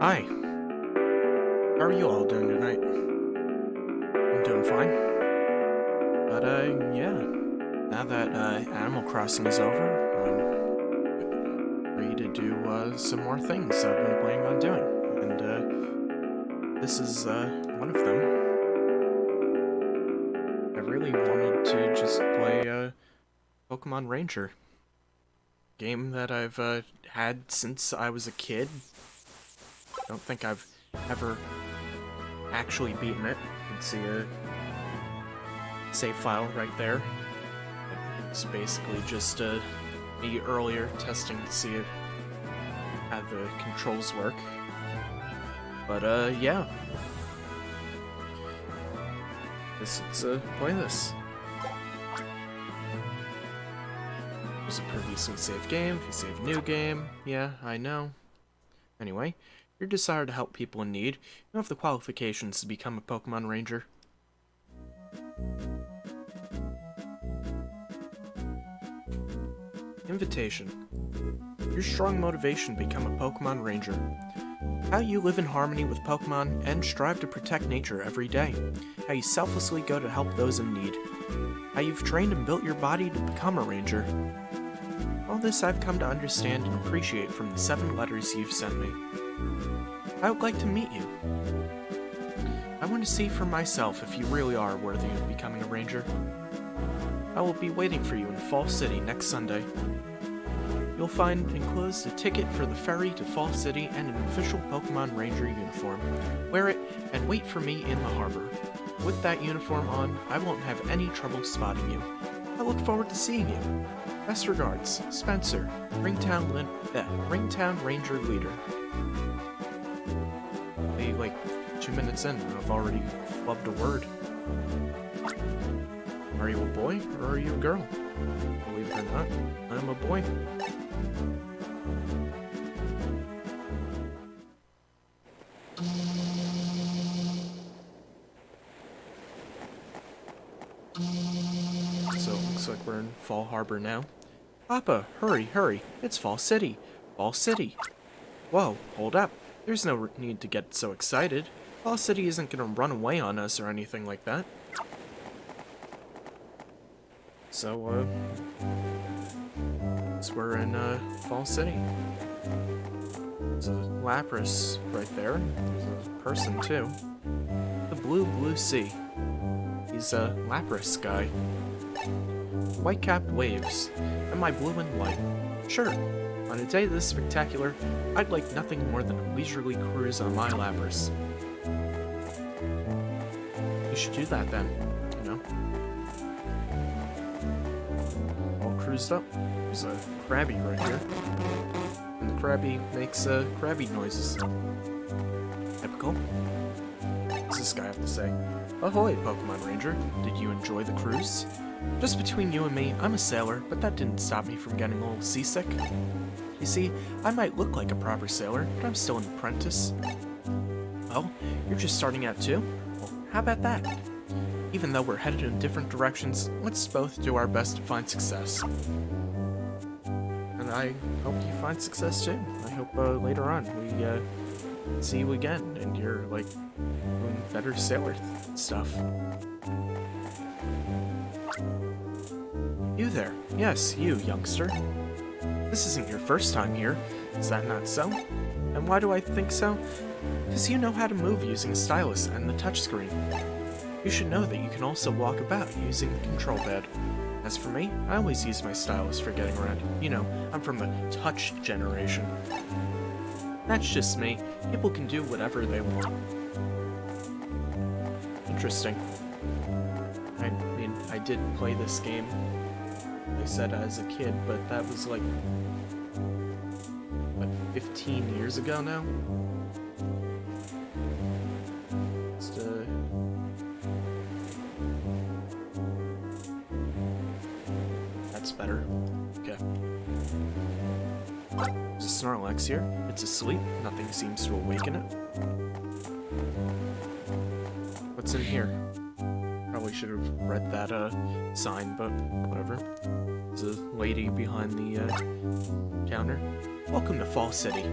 Hi, how are you all doing tonight? I'm doing fine. But, yeah, now that, Animal Crossing is over, I'm free to do, some more things I've been planning on doing. And, this is, one of them. I really wanted to just play, Pokemon Ranger. Game that I've, had since I was a kid. I don't think I've ever actually beaten it. You can see a save file right there. It's basically just me earlier testing to see how the controls work. But yeah. Let's play this. There's a previously saved game. If you save new game, yeah, I know. Anyway, your desire to help people in need. You have the qualifications to become a Pokemon Ranger. Invitation. Your strong motivation to become a Pokemon Ranger. How you live in harmony with Pokemon and strive to protect nature every day. How you selflessly go to help those in need. How you've trained and built your body to become a Ranger. All this I've come to understand and appreciate from the 7 letters you've sent me. I would like to meet you. I want to see for myself if you really are worthy of becoming a Ranger. I will be waiting for you in Fall City next Sunday. You'll find enclosed a ticket for the ferry to Fall City and an official Pokemon Ranger uniform. Wear it and wait for me in the harbor. With that uniform on, I won't have any trouble spotting you. I look forward to seeing you. Best regards, Spencer, Ringtown Ranger Leader. Hey, like 2 minutes in, and I've already flubbed a word. Are you a boy or are you a girl? Believe it or not, I'm a boy. So it looks like we're in Fall Harbor now. Papa, hurry, it's Fall City. Fall City. Whoa, hold up. There's no need to get so excited. Fall City isn't gonna run away on us or anything like that. So, we're in, Fall City. There's a Lapras right there. There's a person, too. The blue sea. He's a Lapras guy. White-capped waves. Am I blue and white? Sure. On a day this spectacular, I'd like nothing more than a leisurely cruise on my Lapras. You should do that then, you know? All cruised up. There's a Krabby right here. And the Krabby makes, Krabby noises. Typical. What's this guy have to say? Ahoy, Pokemon Ranger. Did you enjoy the cruise? Just between you and me, I'm a sailor, but that didn't stop me from getting a little seasick. You see, I might look like a proper sailor, but I'm still an apprentice. Well, you're just starting out too? Well, how about that? Even though we're headed in different directions, let's both do our best to find success. And I hope you find success too. I hope later on we see you again and you're like doing better sailor stuff. You there. Yes, you, youngster. This isn't your first time here. Is that not so? And why do I think so? Because you know how to move using a stylus and the touchscreen. You should know that you can also walk about using the control pad. As for me, I always use my stylus for getting around. You know, I'm from the touch generation. That's just me. People can do whatever they want. Interesting. I mean, I did play this game, I said as a kid, but that was like, what, 15 years ago now? Just, that's better. Okay. There's a Snorlax here. It's asleep. Nothing seems to awaken it. What's in here? Probably should have read that sign, but whatever. There's a lady behind the counter. Welcome to Fall City.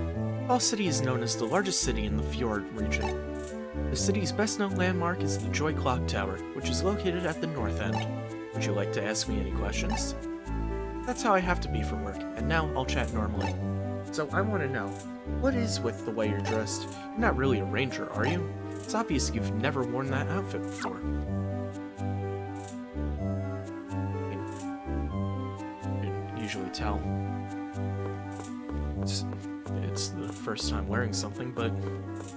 Fall City is known as the largest city in the Fjord region. The city's best-known landmark is the Joy Clock Tower, which is located at the north end. Would you like to ask me any questions? That's how I have to be for work, and now I'll chat normally. So I want to know, what is with the way you're dressed? You're not really a ranger, are you? It's obvious you've never worn that outfit before. You can usually tell. It's the first time wearing something, but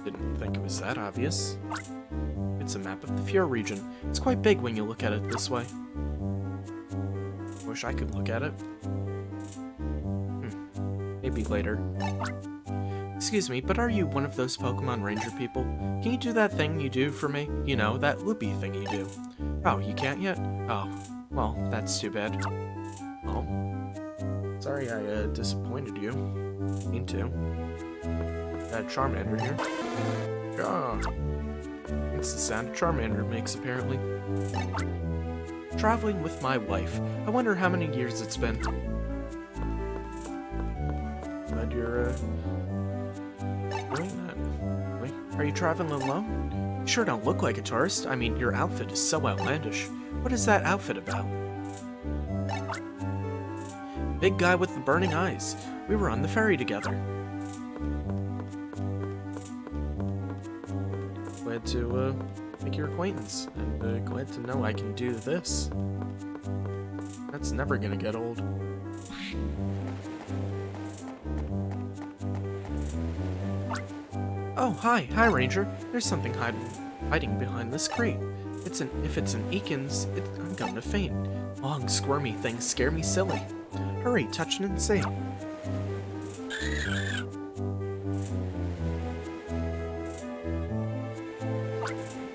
didn't think it was that obvious. It's a map of the Fjord region. It's quite big when you look at it this way. Wish I could look at it. Maybe later. Excuse me, but are you one of those Pokemon Ranger people? Can you do that thing you do for me? You know, that loopy thing you do. Oh, you can't yet? Oh, well, that's too bad. Oh. Sorry I disappointed you. Me too. Got a Charmander here. Yeah. It's the sound a Charmander makes, apparently. Traveling with my wife. I wonder how many years it's been. Glad you're, doing that. Wait, are you traveling alone? You sure don't look like a tourist. I mean, your outfit is so outlandish. What is that outfit about? Big guy with the burning eyes. We were on the ferry together. Glad to, make your acquaintance, and glad to know I can do this. That's never gonna get old. Oh, hi, Ranger. There's something hiding behind this crate. If it's an Ekans, I'm gonna faint. Long, squirmy things scare me silly. Hurry, touch it and see.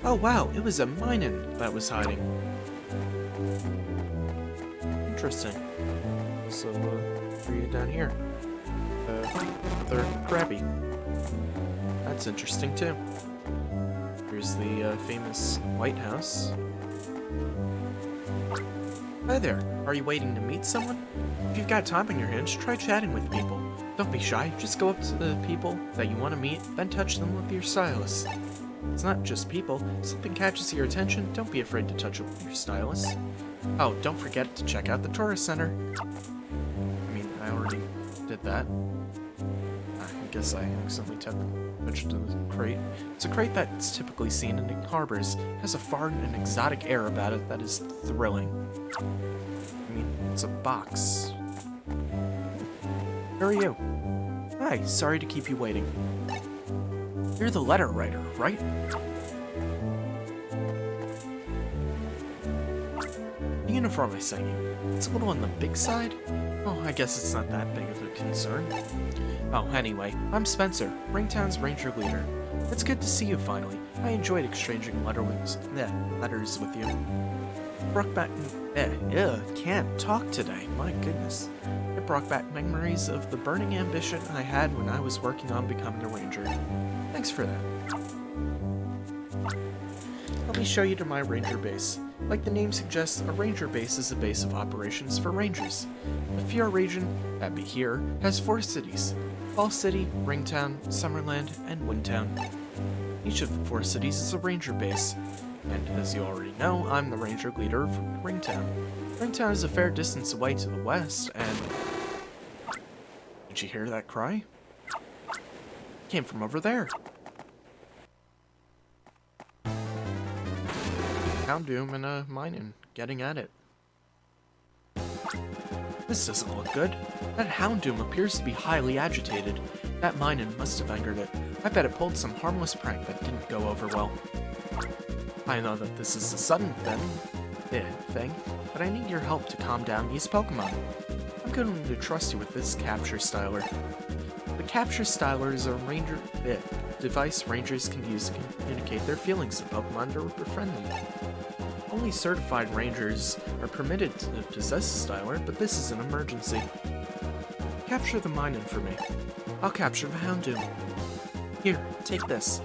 Oh wow, it was a Minun that was hiding. Interesting. So, read it down here. Another Krabby. That's interesting too. Here's the famous White House. Hi there, are you waiting to meet someone? If you've got time on your hands, try chatting with people. Don't be shy, just go up to the people that you want to meet, then touch them with your stylus. It's not just people. If something catches your attention, don't be afraid to touch it with your stylus. Oh, don't forget to check out the tourist center. I mean, I already did that. I guess I accidentally touched the crate. It's a crate that's typically seen in harbors. It has a far and exotic air about it that is thrilling. I mean, it's a box. Who are you? Hi, sorry to keep you waiting. You're the letter writer, right? The uniform I sent you. It's a little on the big side? Oh, I guess it's not that big of a concern. Oh, anyway, I'm Spencer, Ringtown's Ranger Leader. It's good to see you finally. I enjoyed exchanging letters with you. Can't talk today. My goodness. It brought back memories of the burning ambition I had when I was working on becoming a ranger. Thanks for that. Let me show you to my ranger base. Like the name suggests, a ranger base is a base of operations for rangers. The Fjord region, that'd be here, has 4 cities. Fall City, Ringtown, Summerland, and Windtown. Each of the 4 cities is a ranger base. And as you already know, I'm the ranger leader of Ringtown. Ringtown is a fair distance away to the west, and... Did you hear that cry? It came from over there. Houndoom and Minun getting at it. This doesn't look good. That Houndoom appears to be highly agitated. That Minun must have angered it. I bet it pulled some harmless prank that didn't go over well. I know that this is a sudden thing, but I need your help to calm down these Pokemon. I'm going to trust you with this Capture Styler. The Capture Styler is a device rangers can use to communicate their feelings to Pokemon or befriend them. Only certified rangers are permitted to possess a Styler, but this is an emergency. Capture the Minun for me. I'll capture the Houndoom. Here, take this.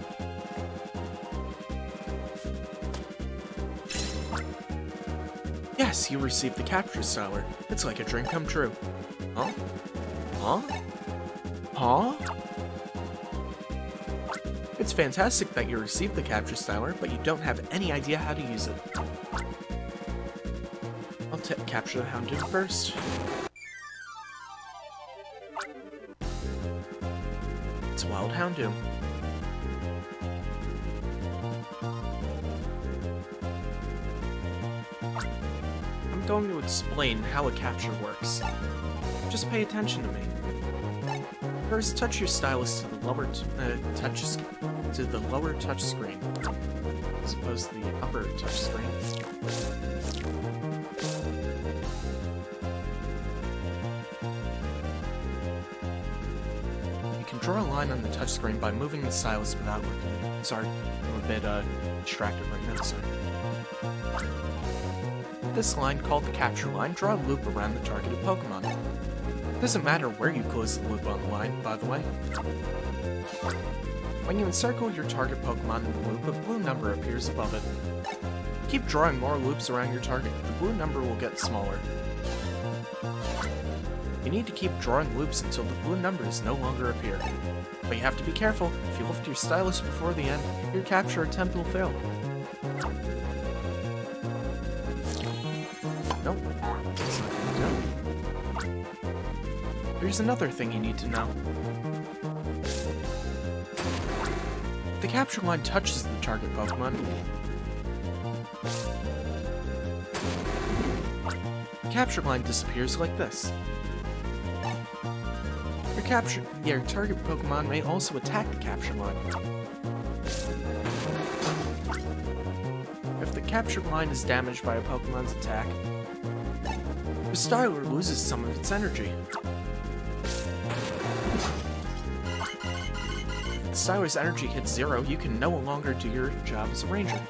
Yes, you received the Capture Styler. It's like a dream come true. Huh? Huh? Huh? It's fantastic that you received the capture styler, but you don't have any idea how to use it. I'll capture the Houndoom first. It's Wild Houndoom. I'm going to explain how a capture works. Just pay attention to me. First, touch your stylus to the lower touch screen, as opposed to the upper touch screen. You can draw a line on the touch screen by moving the stylus without looking. Sorry, I'm a bit distracted right now. Sorry. This line, called the capture line, draw a loop around the targeted Pokemon. It doesn't matter where you close the loop on the line, by the way. When you encircle your target Pokemon in the loop, a blue number appears above it. Keep drawing more loops around your target. The blue number will get smaller. You need to keep drawing loops until the blue numbers no longer appear. But you have to be careful. If you lift your stylus before the end, your capture attempt will fail. Nope. That's not gonna do. There's another thing you need to know. The capture line touches the target Pokemon. The capture line disappears like this. Your target Pokemon may also attack the capture line. If the capture line is damaged by a Pokemon's attack, the styler loses some of its energy. If the styler's energy hits 0, you can no longer do your job as a ranger.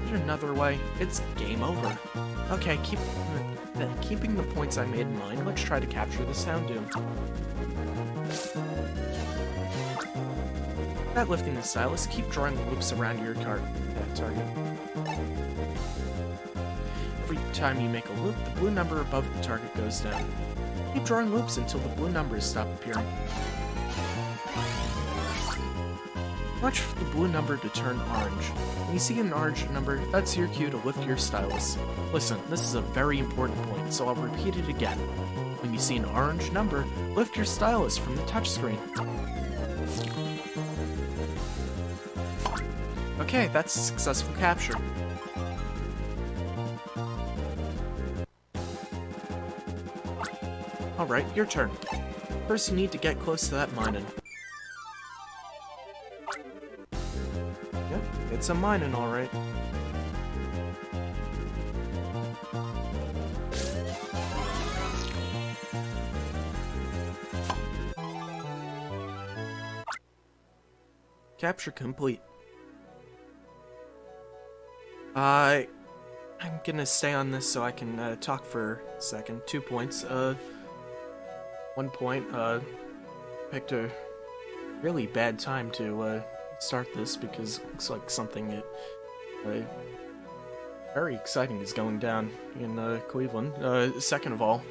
There's another way, it's game over. Okay, keeping the points I made in mind, let's try to capture the Houndoom. Without lifting the stylus, keep drawing loops around your target. Every time you make a loop, the blue number above the target goes down. Keep drawing loops until the blue numbers stop appearing. Watch for the blue number to turn orange. When you see an orange number, that's your cue to lift your stylus. Listen, this is a very important point, so I'll repeat it again. When you see an orange number, lift your stylus from the touchscreen. Okay, that's a successful capture. Alright, your turn. First you need to get close to that Minun. Yep, it's a Minun, alright. Capture complete. I'm gonna stay on this so I can talk for a second. 2 points. 1 point. Picked a really bad time to start this because it looks like something very exciting is going down in Cleveland. Second of all,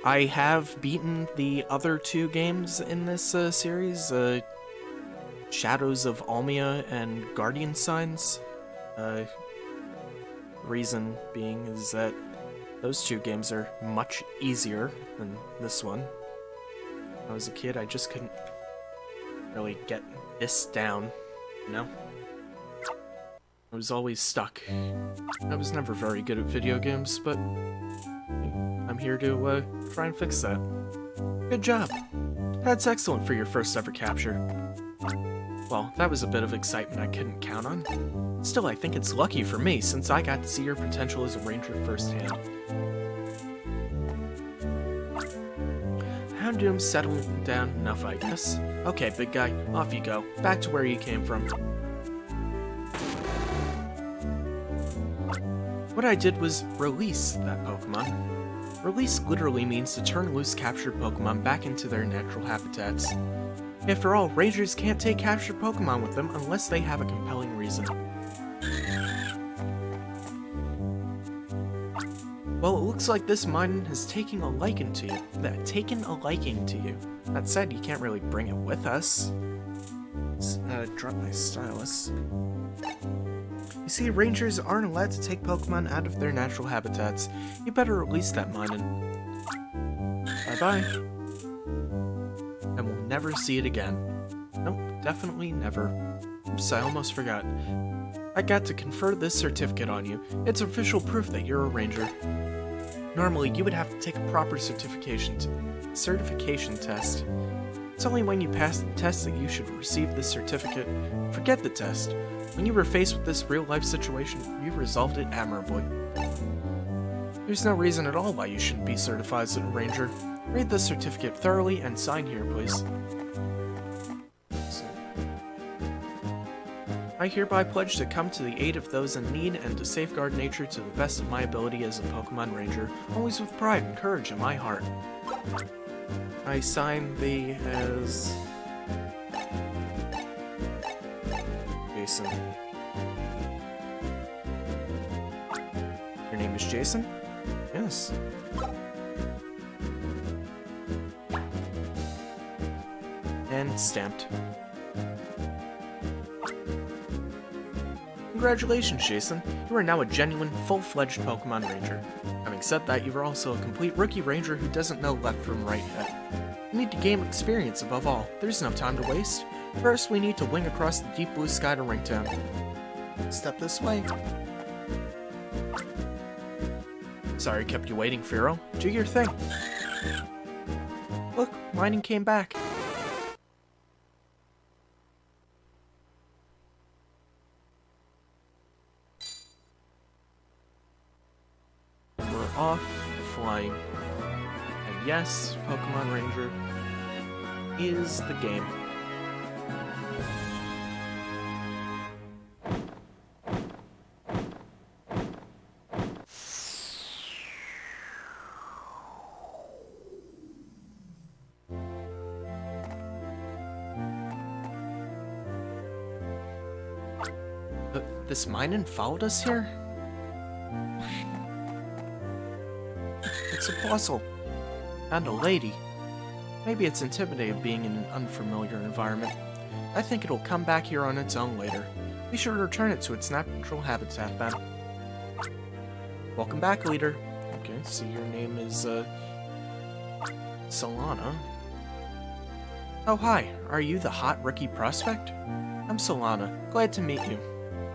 I have beaten the other 2 games in this series. Shadows of Almia and Guardian Signs. Reason being is that those 2 games are much easier than this one. When I was a kid, I just couldn't really get this down, you know? I was always stuck. I was never very good at video games, but I'm here to try and fix that. Good job! That's excellent for your first ever capture. Well, that was a bit of excitement I couldn't count on. Still, I think it's lucky for me, since I got to see your potential as a ranger firsthand. Houndoom's settling down enough, I guess. Okay, big guy, off you go. Back to where you came from. What I did was release that Pokemon. Release literally means to turn loose captured Pokemon back into their natural habitats. After all, rangers can't take captured Pokemon with them unless they have a compelling reason. Well, it looks like this mine has taken a liking to you. That said, you can't really bring it with us. Let's drop my stylus. You see, rangers aren't allowed to take Pokemon out of their natural habitats. You better release that mine and... Bye-bye. And we'll never see it again. Nope, definitely never. Oops, I almost forgot. I got to confer this certificate on you. It's official proof that you're a ranger. Normally, you would have to take a proper certification test. It's only when you pass the test that you should receive this certificate. Forget the test. When you were faced with this real-life situation, you resolved it admirably. There's no reason at all why you shouldn't be certified as a ranger. Read the certificate thoroughly and sign here, please. I hereby pledge to come to the aid of those in need and to safeguard nature to the best of my ability as a Pokemon Ranger, always with pride and courage in my heart. I sign thee as... Jason. Your name is Jason? Yes. And stamped. Congratulations, Jason. You are now a genuine, full-fledged Pokemon Ranger. Having said that, you are also a complete rookie ranger who doesn't know left from right yet. You need to gain experience above all. There's no time to waste. First, we need to wing across the deep blue sky to Ringtown. Step this way. Sorry, kept you waiting, Firo. Do your thing. Look, mining came back. We're off flying. And yes, Pokemon Ranger is the game. This Minun followed us here? It's a puzzle. And a lady. Maybe it's intimidating being in an unfamiliar environment. I think it'll come back here on its own later. We should return it to its natural habitat then. Welcome back, leader. Okay, so your name is, Solana. Oh, hi. Are you the hot rookie prospect? I'm Solana. Glad to meet you.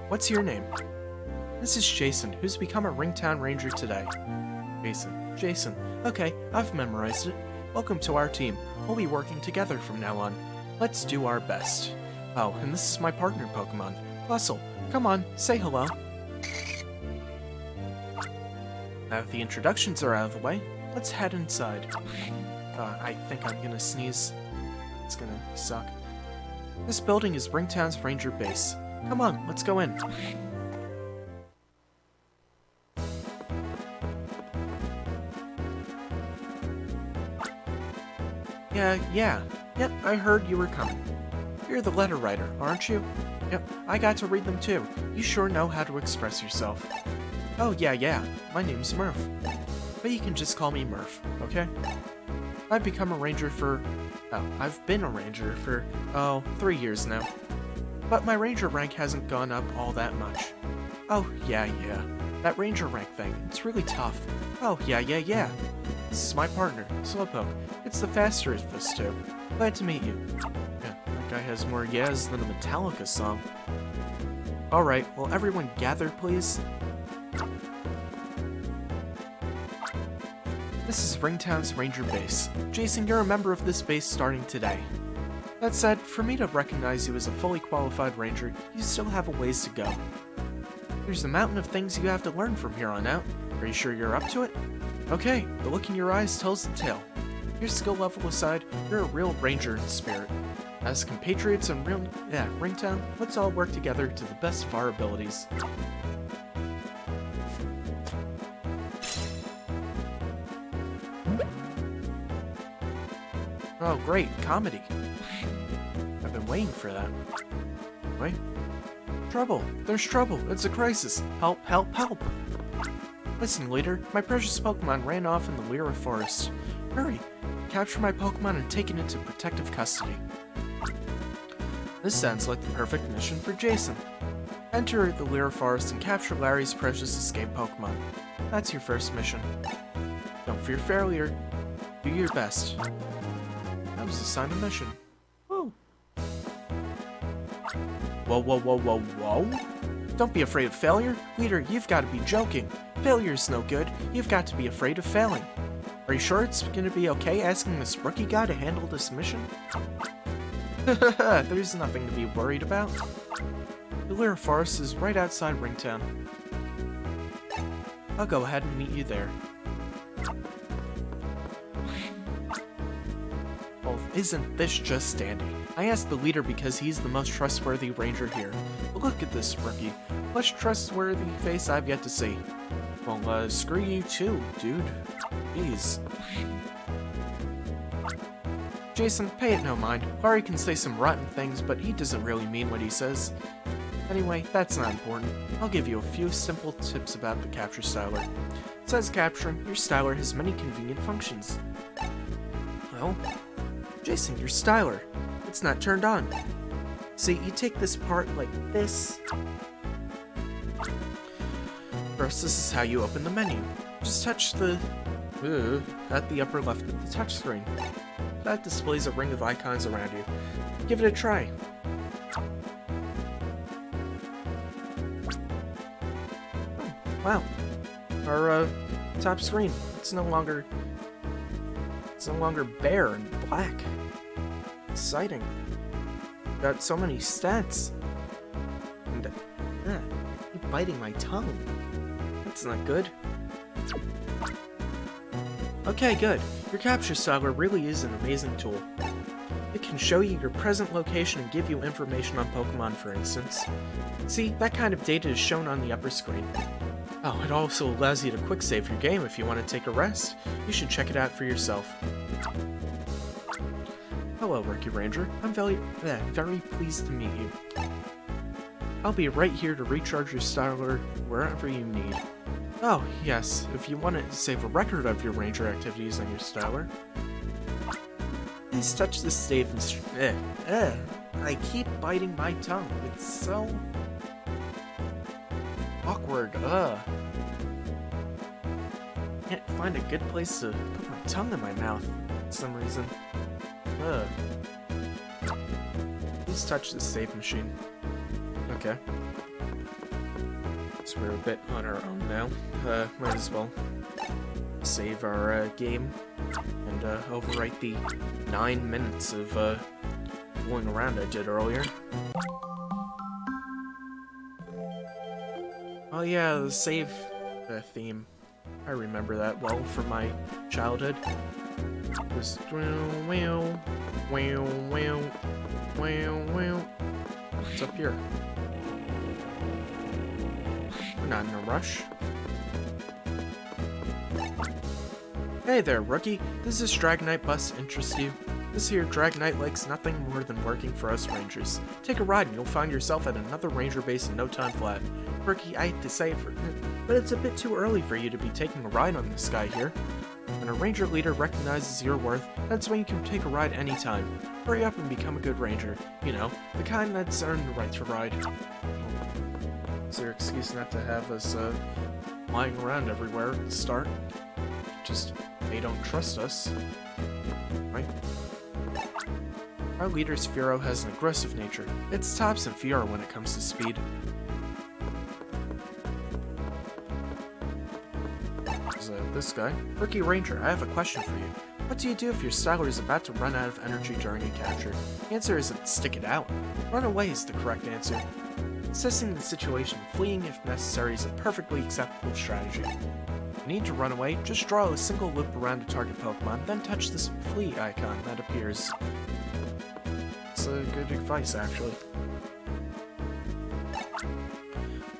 What's your name? This is Jason, who's become a Ringtown Ranger today. Jason. Okay, I've memorized it. Welcome to our team. We'll be working together from now on. Let's do our best. Oh, and this is my partner Pokemon, Bustle. Come on, say hello. Now that the introductions are out of the way, let's head inside. I think I'm gonna sneeze. It's gonna suck. This building is Ringtown's Ranger base. Come on, let's go in. Yep, I heard you were coming. You're the letter writer, aren't you? Yep, I got to read them too. You sure know how to express yourself. Oh, yeah, my name's Murph. But you can just call me Murph, okay? I've been a ranger for, 3 years now. But my ranger rank hasn't gone up all that much. Oh, yeah. That ranger rank thing, it's really tough. Oh, yeah. This is my partner, Slowpoke. It's the faster of us two. Glad to meet you. Yeah, that guy has more yeahs than a Metallica song. Alright, will everyone gather, please? This is Ringtown's Ranger base. Jason, you're a member of this base starting today. That said, for me to recognize you as a fully qualified ranger, you still have a ways to go. There's a mountain of things you have to learn from here on out. Are you sure you're up to it? Okay, the look in your eyes tells the tale. Your skill level aside, you're a real ranger in spirit. As compatriots in Ringtown, let's all work together to the best of our abilities. Oh great, comedy. I've been waiting for that. Wait. Trouble! There's trouble! It's a crisis! Help, help, help! Listen, leader, my precious Pokemon ran off in the Lyra Forest. Hurry, capture my Pokemon and take it into protective custody. This sounds like the perfect mission for Jason. Enter the Lyra Forest and capture Larry's precious escaped Pokemon. That's your first mission. Don't fear failure. Do your best. That was the sign of mission. Whoa. Whoa, whoa, whoa, whoa, whoa. Don't be afraid of failure. Leader, you've got to be joking. Failure's no good. You've got to be afraid of failing. Are you sure it's gonna be okay asking this rookie guy to handle this mission? There's nothing to be worried about. The Lyra Forest is right outside Ringtown. I'll go ahead and meet you there. Well, isn't this just dandy? I asked the leader because he's the most trustworthy ranger here. But look at this rookie. Most trustworthy face I've yet to see. Well, screw you too, dude. Jeez. Jason, pay it no mind. Larry can say some rotten things, but he doesn't really mean what he says. Anyway, that's not important. I'll give you a few simple tips about the Capture Styler. It says capturing, your styler has many convenient functions. Well, Jason, your styler, it's not turned on. See, you take this part like this. First, this is how you open the menu. Just touch the at the upper left of the touchscreen. That displays a ring of icons around you. Give it a try. Oh, wow. Our top screen. It's no longer bare and black. Exciting. Got so many stats. And keep biting my tongue. That's not good. Okay, good. Your Capture Styler really is an amazing tool. It can show you your present location and give you information on Pokemon, for instance. See, that kind of data is shown on the upper screen. Oh, it also allows you to quick save your game if you want to take a rest. You should check it out for yourself. Hello, Rookie Ranger. I'm very pleased to meet you. I'll be right here to recharge your styler wherever you need. Oh, yes, if you want to save a record of your ranger activities on your styler. Please touch the save I keep biting my tongue. It's so awkward. Can't find a good place to put my tongue in my mouth for some reason. Please touch the save machine. Okay. So we're a bit on our own now. Might as well save our game and overwrite the 9 minutes of fooling around I did earlier. Oh yeah, the save theme. I remember that well from my childhood. It was what's up here? We're not in a rush. Hey there, rookie. Does this Dragonite bus interest you? This here Dragonite likes nothing more than working for us rangers. Take a ride and you'll find yourself at another ranger base in no time flat. Rookie, I hate to say it, but it's a bit too early for you to be taking a ride on this guy here. When a ranger leader recognizes your worth, that's when you can take a ride anytime. Hurry up and become a good ranger. You know, the kind that's earned the right to ride. Is there an excuse not to have us flying around everywhere at the start? Just, they don't trust us. Right? Our leader Sphero has an aggressive nature. It's tops in Fiora when it comes to speed. Is this guy? Rookie Ranger, I have a question for you. What do you do if your styler is about to run out of energy during a capture? The answer isn't stick it out. Run away is the correct answer. Assessing the situation, fleeing if necessary is a perfectly acceptable strategy. If you need to run away, just draw a single loop around a target Pokemon, then touch this flee icon that appears. It's a good advice, actually.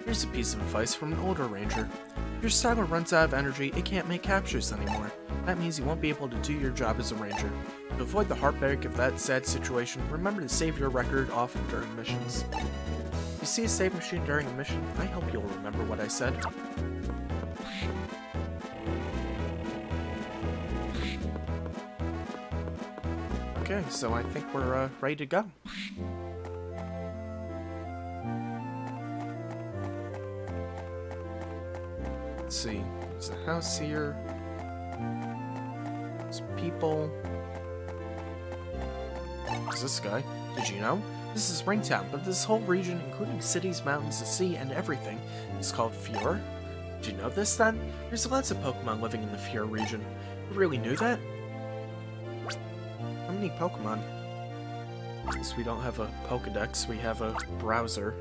Here's a piece of advice from an older ranger. If your styler runs out of energy, it can't make captures anymore. That means you won't be able to do your job as a ranger. To avoid the heartbreak of that sad situation, remember to save your record often during missions. If you see a save machine during a mission, I hope you'll remember what I said. Okay, so I think we're ready to go. Let's see. There's a house here. There's people. There's this guy. Did you know? This is Ringtown, but this whole region, including cities, mountains, the sea, and everything, is called Fjord. Did you know this then? There's lots of Pokemon living in the Fjord region. You really knew that? How many Pokemon? Since we don't have a Pokedex, we have a browser.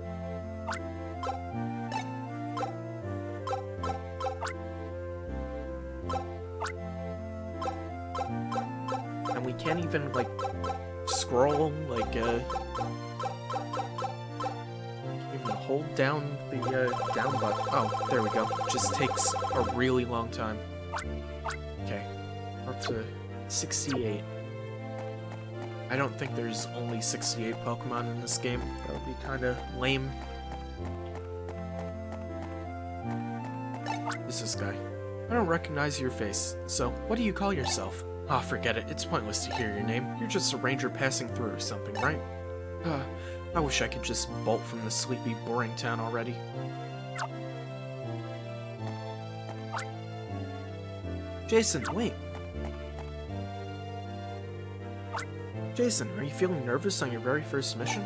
And we can't even, like, scroll, like, even hold down the, down button. Oh, there we go. Just takes a really long time. Okay, we're up to 68. I don't think there's only 68 Pokemon in this game. That would be kind of lame. Who's this guy? I don't recognize your face. So, what do you call yourself? Ah, forget it. It's pointless to hear your name. You're just a ranger passing through or something, right? I wish I could just bolt from this sleepy, boring town already. Jason, wait. Jason, are you feeling nervous on your very first mission?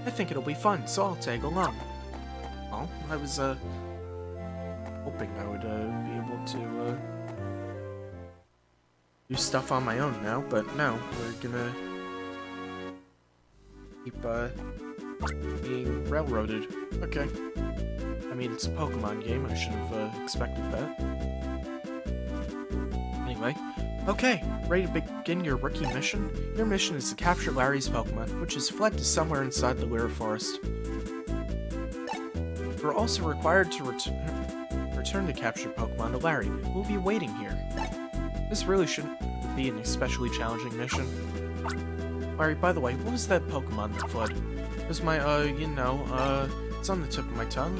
I think it'll be fun, so I'll tag along. Oh, I was, hoping I would, be able to, do stuff on my own now, but no, we're gonna keep, being railroaded. Okay. I mean, it's a Pokemon game, I should have, expected that. Anyway. Okay, ready to begin your rookie mission? Your mission is to capture Larry's Pokemon, which has fled to somewhere inside the Lyra Forest. You're also required to return the captured Pokemon to Larry, who will be waiting here. This really shouldn't be an especially challenging mission. Larry, by the way, what was that Pokemon that fled? It was my, it's on the tip of my tongue,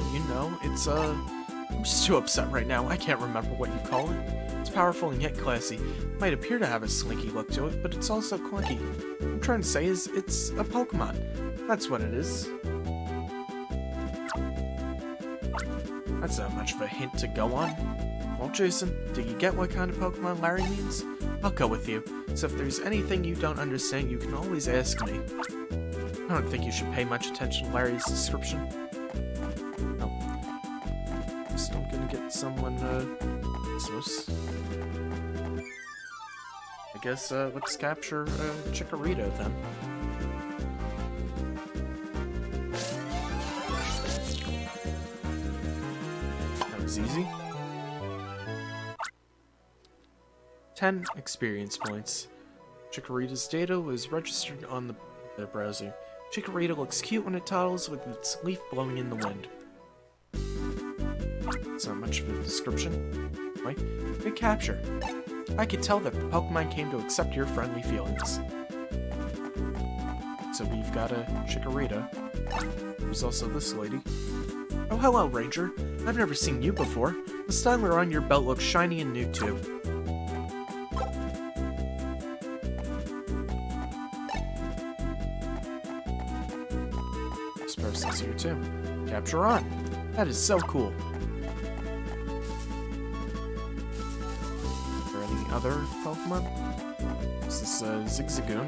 it's, I'm just too upset right now, I can't remember what you call it. It's powerful and yet classy. It might appear to have a slinky look to it, but it's also clunky. What I'm trying to say is, it's a Pokemon. That's what it is. That's not much of a hint to go on. Well, Jason, do you get what kind of Pokemon Larry means? I'll go with you, so if there's anything you don't understand, you can always ask me. I don't think you should pay much attention to Larry's description. Oh. Just I'm gonna get someone, I guess, let's capture, Chikorita, then. That was easy. 10 experience points. Chikorita's data was registered on the browser. Chikorita looks cute when it toddles with its leaf blowing in the wind. It's not much of a description. Right? Good capture. I could tell that the Pokemon came to accept your friendly feelings. So we've got a Chikorita. There's also this lady. Oh, hello, Ranger. I've never seen you before. The styler on your belt looks shiny and new, too. This person's here, too. Capture on. That is so cool. Other Pokemon? Is this Zigzagoon?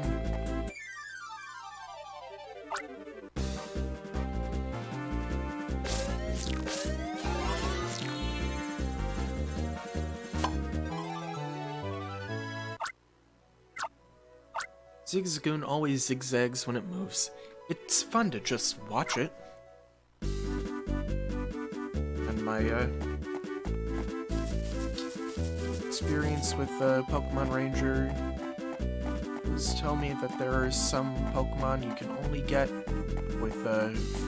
Zigzagoon always zigzags when it moves. It's fun to just watch it. And my experience with Pokemon Ranger does tell me that there are some Pokemon you can only get with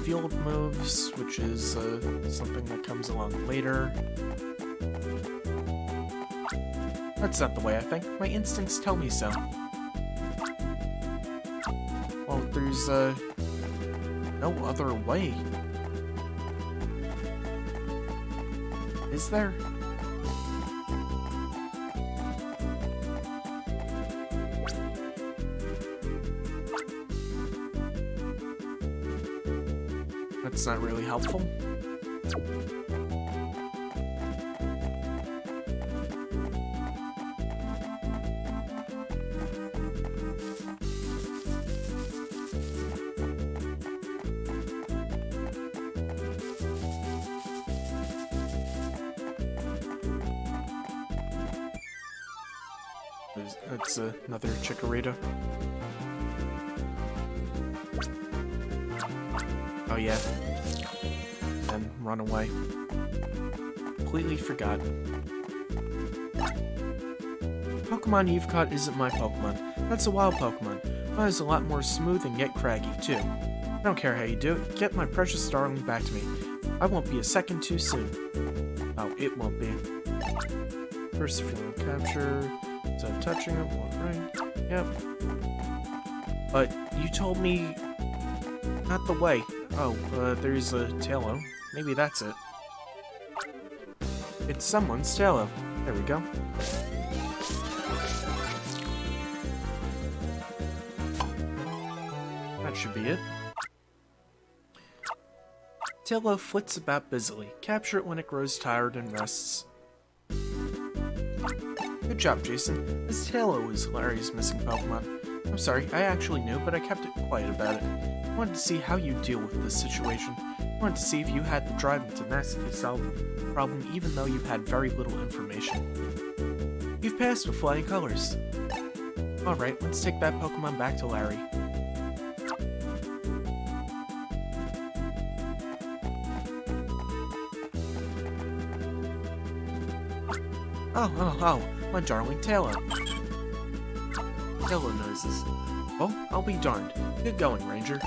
field moves, which is something that comes along later. That's not the way I think. My instincts tell me so. Well, there's no other way. Is there? That's not really helpful. That's another Chikorita. Oh yeah. And run away. Completely forgot. Pokemon you've caught isn't my Pokemon. That's a wild Pokemon. Mine is a lot more smooth and yet craggy, too. I don't care how you do it. Get my precious darling back to me. I won't be a second too soon. Oh, it won't be. First, if you want to capture... So touching it, right? Yep. But you told me not the way. Oh, there's a Taillow. Maybe that's it. It's someone's Taillow. There we go. That should be it. Taillow flits about busily. Capture it when it grows tired and rests. Good job, Jason. This Taillow is Larry's missing Pokemon. I'm sorry, I actually knew, but I kept it quiet about it. I wanted to see how you deal with this situation. I wanted to see if you had the drive and tenacity to solve the problem even though you had very little information. You've passed with flying colors. Alright, let's take that Pokemon back to Larry. Oh, my darling Taillow. Taillow noises. Oh, I'll be darned. Good going, Ranger.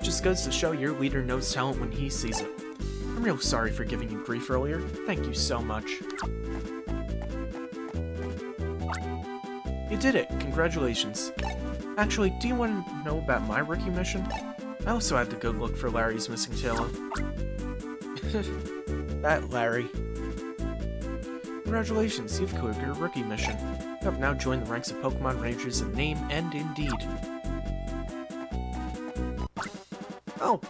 Just goes to show your leader knows talent when he sees it. I'm real sorry for giving you grief earlier. Thank you so much. You did it! Congratulations. Actually, do you want to know about my rookie mission? I also had to go look for Larry's missing Taillow. That Larry. Congratulations, you've cleared your rookie mission. You have now joined the ranks of Pokemon Rangers in name and in deed. Help!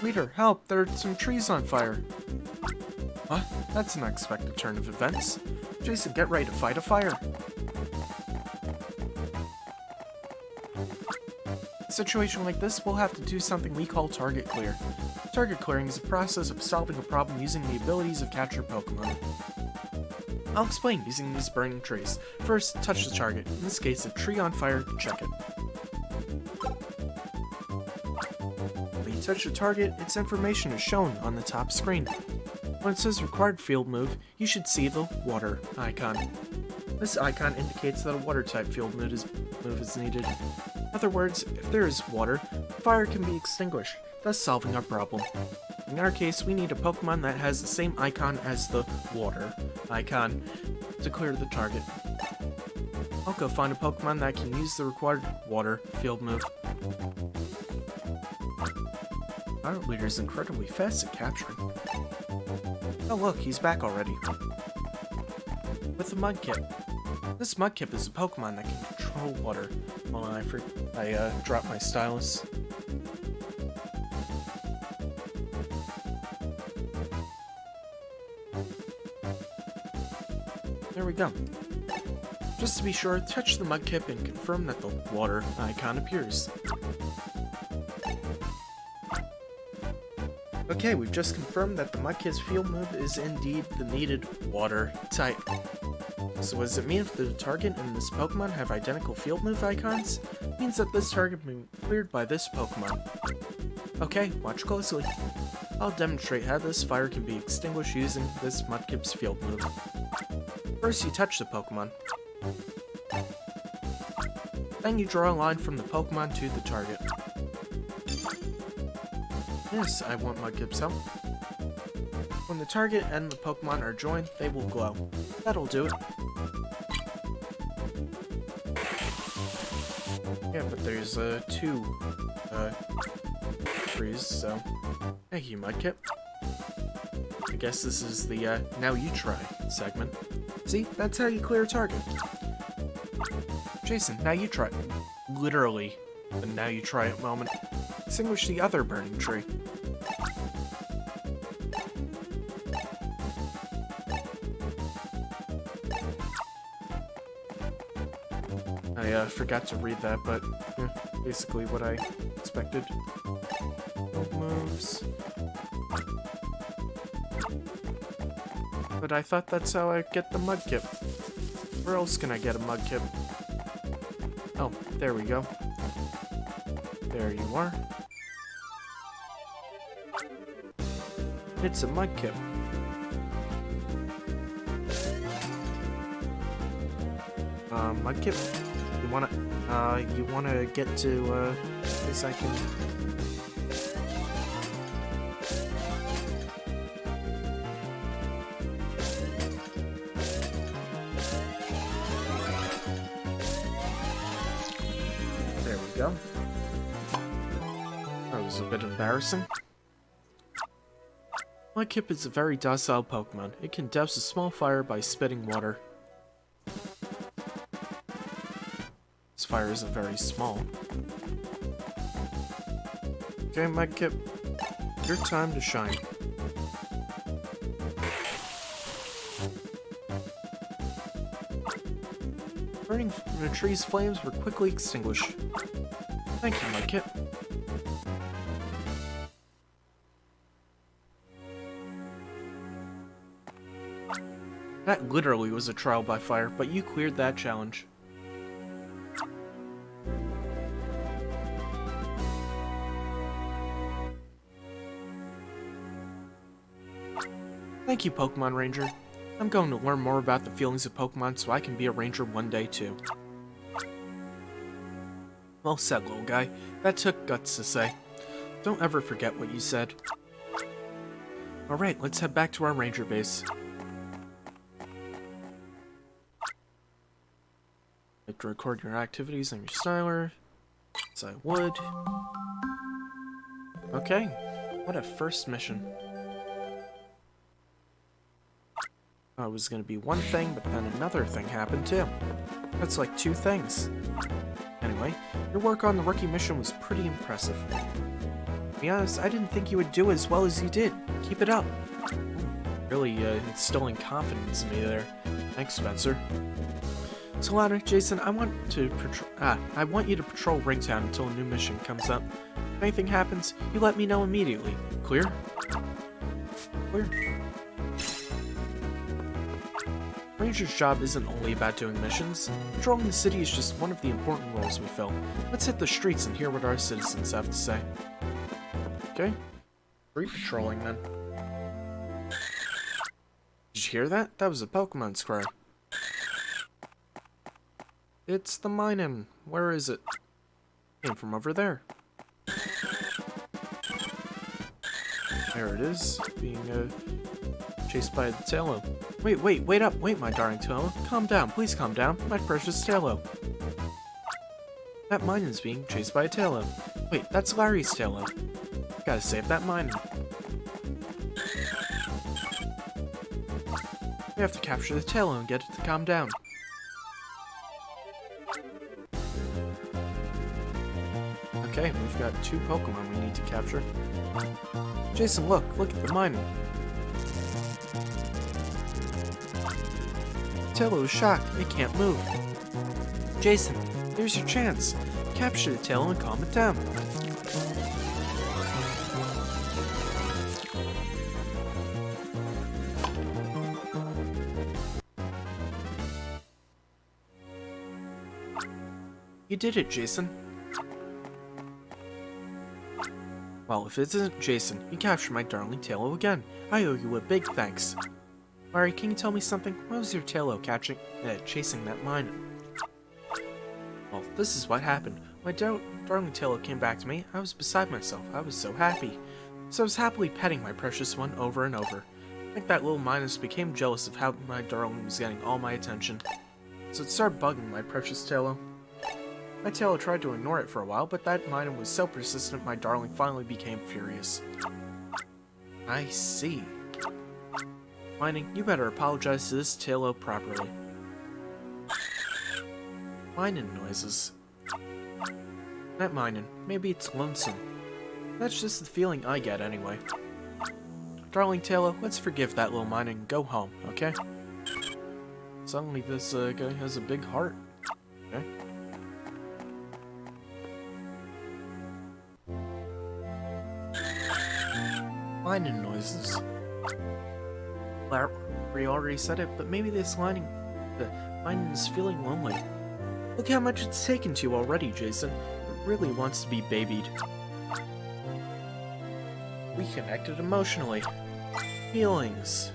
Leader, help! There are some trees on fire. What? That's an unexpected turn of events. Jason, get ready to fight a fire. In a situation like this, we'll have to do something we call target clear. Target clearing is a process of solving a problem using the abilities of captured Pokemon. I'll explain using these burning trees. First, touch the target, in this case a tree on fire, to check it. When you touch the target, its information is shown on the top screen. When it says required field move, you should see the water icon. This icon indicates that a water type field move is needed. In other words, if there is water, fire can be extinguished, thus solving our problem. In our case, we need a Pokemon that has the same icon as the water icon to clear the target. I'll go find a Pokemon that can use the required water field move. Our leader's incredibly fast at capturing. Oh look, he's back already. With the Mudkip. This Mudkip is a Pokemon that can control water. Hold on, I dropped my stylus. There we go. Just to be sure, touch the Mudkip and confirm that the water icon appears. Okay, we've just confirmed that the Mudkip's field move is indeed the needed water type. So what does it mean if the target and this Pokemon have identical field move icons? It means that this target has been cleared by this Pokemon. Okay, watch closely. I'll demonstrate how this fire can be extinguished using this Mudkip's field move. First, you touch the Pokemon. Then you draw a line from the Pokemon to the target. Yes, I want Mudkip's help. When the target and the Pokemon are joined, they will glow. That'll do it. Yeah, but there's two trees, so thank you, Mudkip. I guess this is the now you try segment. See, that's how you clear a target. Jason, now you try. Literally, the now you try it moment. Extinguish the other burning tree. I forgot to read that, but yeah, basically what I expected. No moves. But I thought that's how I get the Mudkip. Where else can I get a Mudkip? Oh, there we go. There you are. It's a Mudkip. Mudkip, you wanna get to, place I can... There we go. That was a bit embarrassing. Mudkip is a very docile Pokemon. It can douse a small fire by spitting water. This fire isn't very small. Okay, Mudkip, your time to shine. Burning from the tree's flames were quickly extinguished. Thank you, Mudkip. That literally was a trial by fire, but you cleared that challenge. Thank you, Pokemon Ranger. I'm going to learn more about the feelings of Pokemon so I can be a ranger one day too. Well said, little guy. That took guts to say. Don't ever forget what you said. Alright, let's head back to our ranger base. Like to record your activities on your styler. As I would. Okay, what a first mission. Oh, it was gonna be one thing, but then another thing happened too. That's like two things. Anyway, your work on the rookie mission was pretty impressive. To be honest, I didn't think you would do as well as you did. Keep it up. Really instilling confidence in me there. Thanks, Spencer. So louder, Jason, I want you to patrol Ringtown until a new mission comes up. If anything happens, you let me know immediately. Clear? Clear. Ranger's job isn't only about doing missions. Patrolling the city is just one of the important roles we fill. Let's hit the streets and hear what our citizens have to say. Okay. Street patrolling, then. Did you hear that? That was a Pokemon's cry. It's the Minun. Where is it? Came from over there. There it is, being chased by the Taillow. Wait up! Wait, my darling Taillow. Calm down, please calm down, my precious Taillow. That Minun's being chased by a Taillow. Wait, that's Larry's Taillow. Gotta save that Minun. We have to capture the Taillow and get it to calm down. Okay, we've got two Pokemon we need to capture. Jason, look at the Minun. Taillow is shocked, it can't move. Jason, here's your chance. Capture the Taillow and calm it down. You did it, Jason. Well, if it isn't Jason, you captured my darling Taillow again. I owe you a big thanks. Larry, can you tell me something? Why was your Taillow chasing that Minun? Well, this is what happened. My darling Taillow came back to me. I was beside myself. I was so happy. So I was happily petting my precious one over and over. I think that little Minus became jealous of how my darling was getting all my attention. So it started bugging my precious Taillow. My Taillow tried to ignore it for a while, but that Minun was so persistent my darling finally became furious. I see. Minun, you better apologize to this Taillow properly. Minun noises. That Minun, maybe it's lonesome. That's just the feeling I get anyway. Darling Taillow, let's forgive that little Minun and go home, okay? Suddenly this guy has a big heart. Okay. whining noises. Larry already said it, but maybe the whining is feeling lonely. Look how much it's taken to you already, Jason. It really wants to be babied. We connected emotionally. Feelings.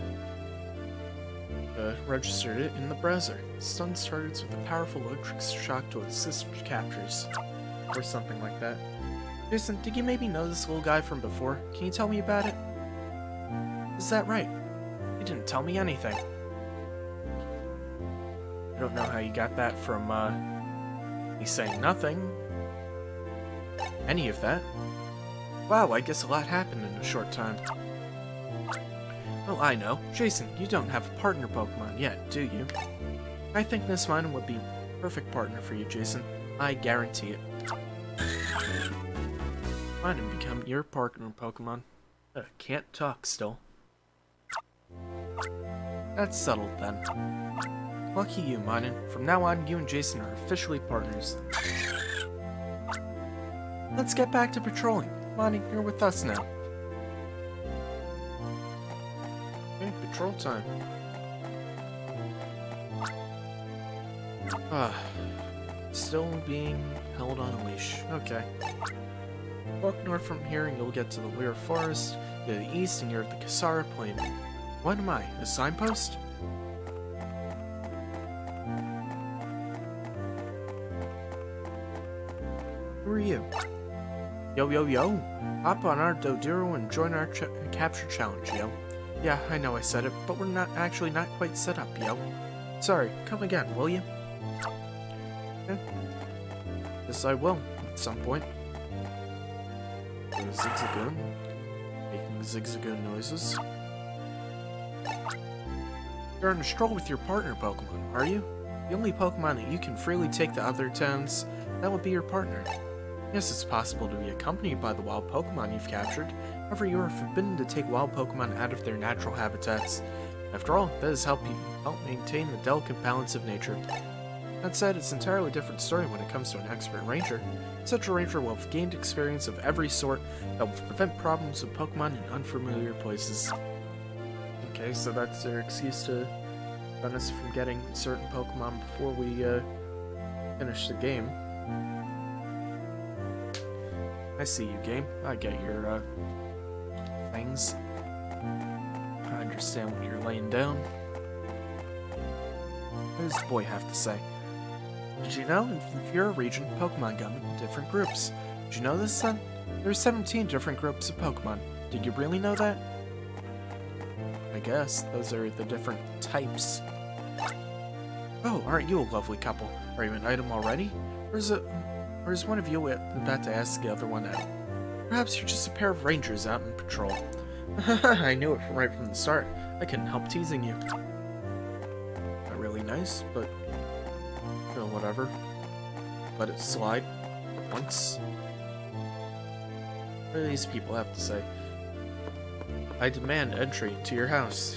Registered it in the browser. Stun targets with a powerful electric shock to assist captures. Or something like that. Jason, did you maybe know this little guy from before? Can you tell me about it? Is that right? You didn't tell me anything. I don't know how you got that from, me saying nothing. Any of that. Wow, I guess a lot happened in a short time. Well, I know. Jason, you don't have a partner Pokemon yet, do you? I think Miss Minun would be a perfect partner for you, Jason. I guarantee it. Minun become your partner Pokemon. Can't talk still. That's settled then. Lucky you, Minun. From now on, you and Jason are officially partners. Let's get back to patrolling. Minun, you're with us now. Okay, patrol time. Still being held on a leash. Okay. Walk north from here and you'll get to the Weir Forest. To the east and you're at the Kasara Plain. What am I, a signpost? Who are you? Yo, yo, yo! Hop on our Dodrio and join our capture challenge, yo. Yeah, I know I said it, but we're not quite set up, yo. Sorry, come again, will you? Okay. Yes, I will, at some point. Zigzagoon. Making Zigzagoon noises. You're on a stroll with your partner Pokemon, are you? The only Pokemon that you can freely take to other towns, that would be your partner. Yes, it's possible to be accompanied by the wild Pokemon you've captured. However, you are forbidden to take wild Pokemon out of their natural habitats. After all, that has help maintain the delicate balance of nature. That said, it's an entirely different story when it comes to an expert ranger. Such a ranger will have gained experience of every sort that will prevent problems with Pokemon in unfamiliar places. Okay, so that's their excuse to prevent us from getting certain Pokemon before we finish the game. I see you, game. I get your things. I understand what you're laying down. What does the boy have to say? Did you know, in the Fura region, Pokemon come in different groups? Did you know this, son? There are 17 different groups of Pokemon. Did you really know that? I guess those are the different types. Oh, aren't you a lovely couple? Are you an item already? Or is one of you about to ask the other one out? Perhaps you're just a pair of rangers out in patrol. I knew it right from the start. I couldn't help teasing you. Not really nice, but whatever. Let it slide. Once. What do these people have to say? I demand entry into your house.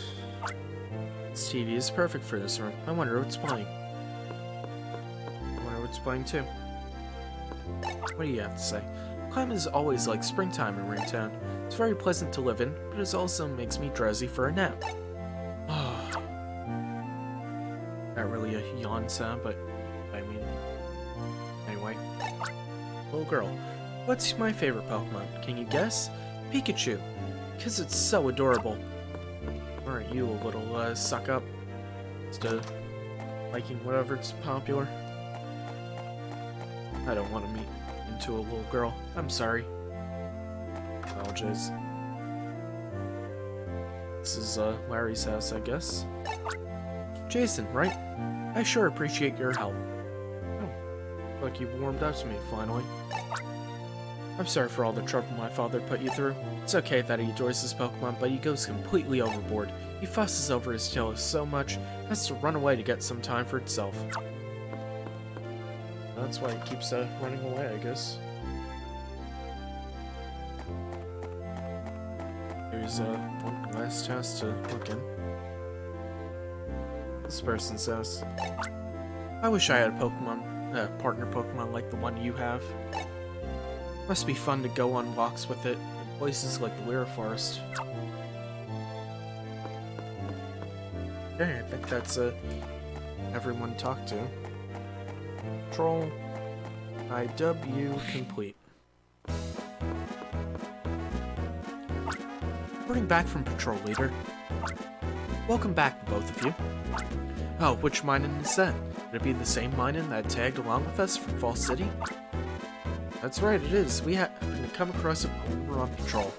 This TV is perfect for this room. I wonder what's playing. I wonder what's playing too. What do you have to say? Climate is always like springtime in Raintown. It's very pleasant to live in, but it also makes me drowsy for a nap. Not really a yawn sound, but I mean... Anyway. Little girl, what's my favorite Pokemon? Can you guess? Pikachu. Because it's so adorable. Aren't you a little suck up? Instead of liking whatever's popular. I don't want to meet into a little girl. I'm sorry. Apologize. This is Larry's house, I guess. Jason, right? I sure appreciate your help. Oh, like you've warmed up to me, finally. I'm sorry for all the trouble my father put you through. It's okay that he enjoys his Pokemon, but he goes completely overboard. He fusses over his tail so much, has to run away to get some time for itself. That's why he keeps running away, I guess. There's one last house to look in. This person's house. I wish I had a partner Pokemon like the one you have. Must be fun to go on walks with it, places like the Lyra Forest. Okay, I think that's everyone talked to. Control IW complete. Reporting back from patrol leader. Welcome back, both of you. Oh, which Minun is that? Would it be the same Minun that tagged along with us from Fall City? That's right, it is. We happened to come across it when we were on patrol.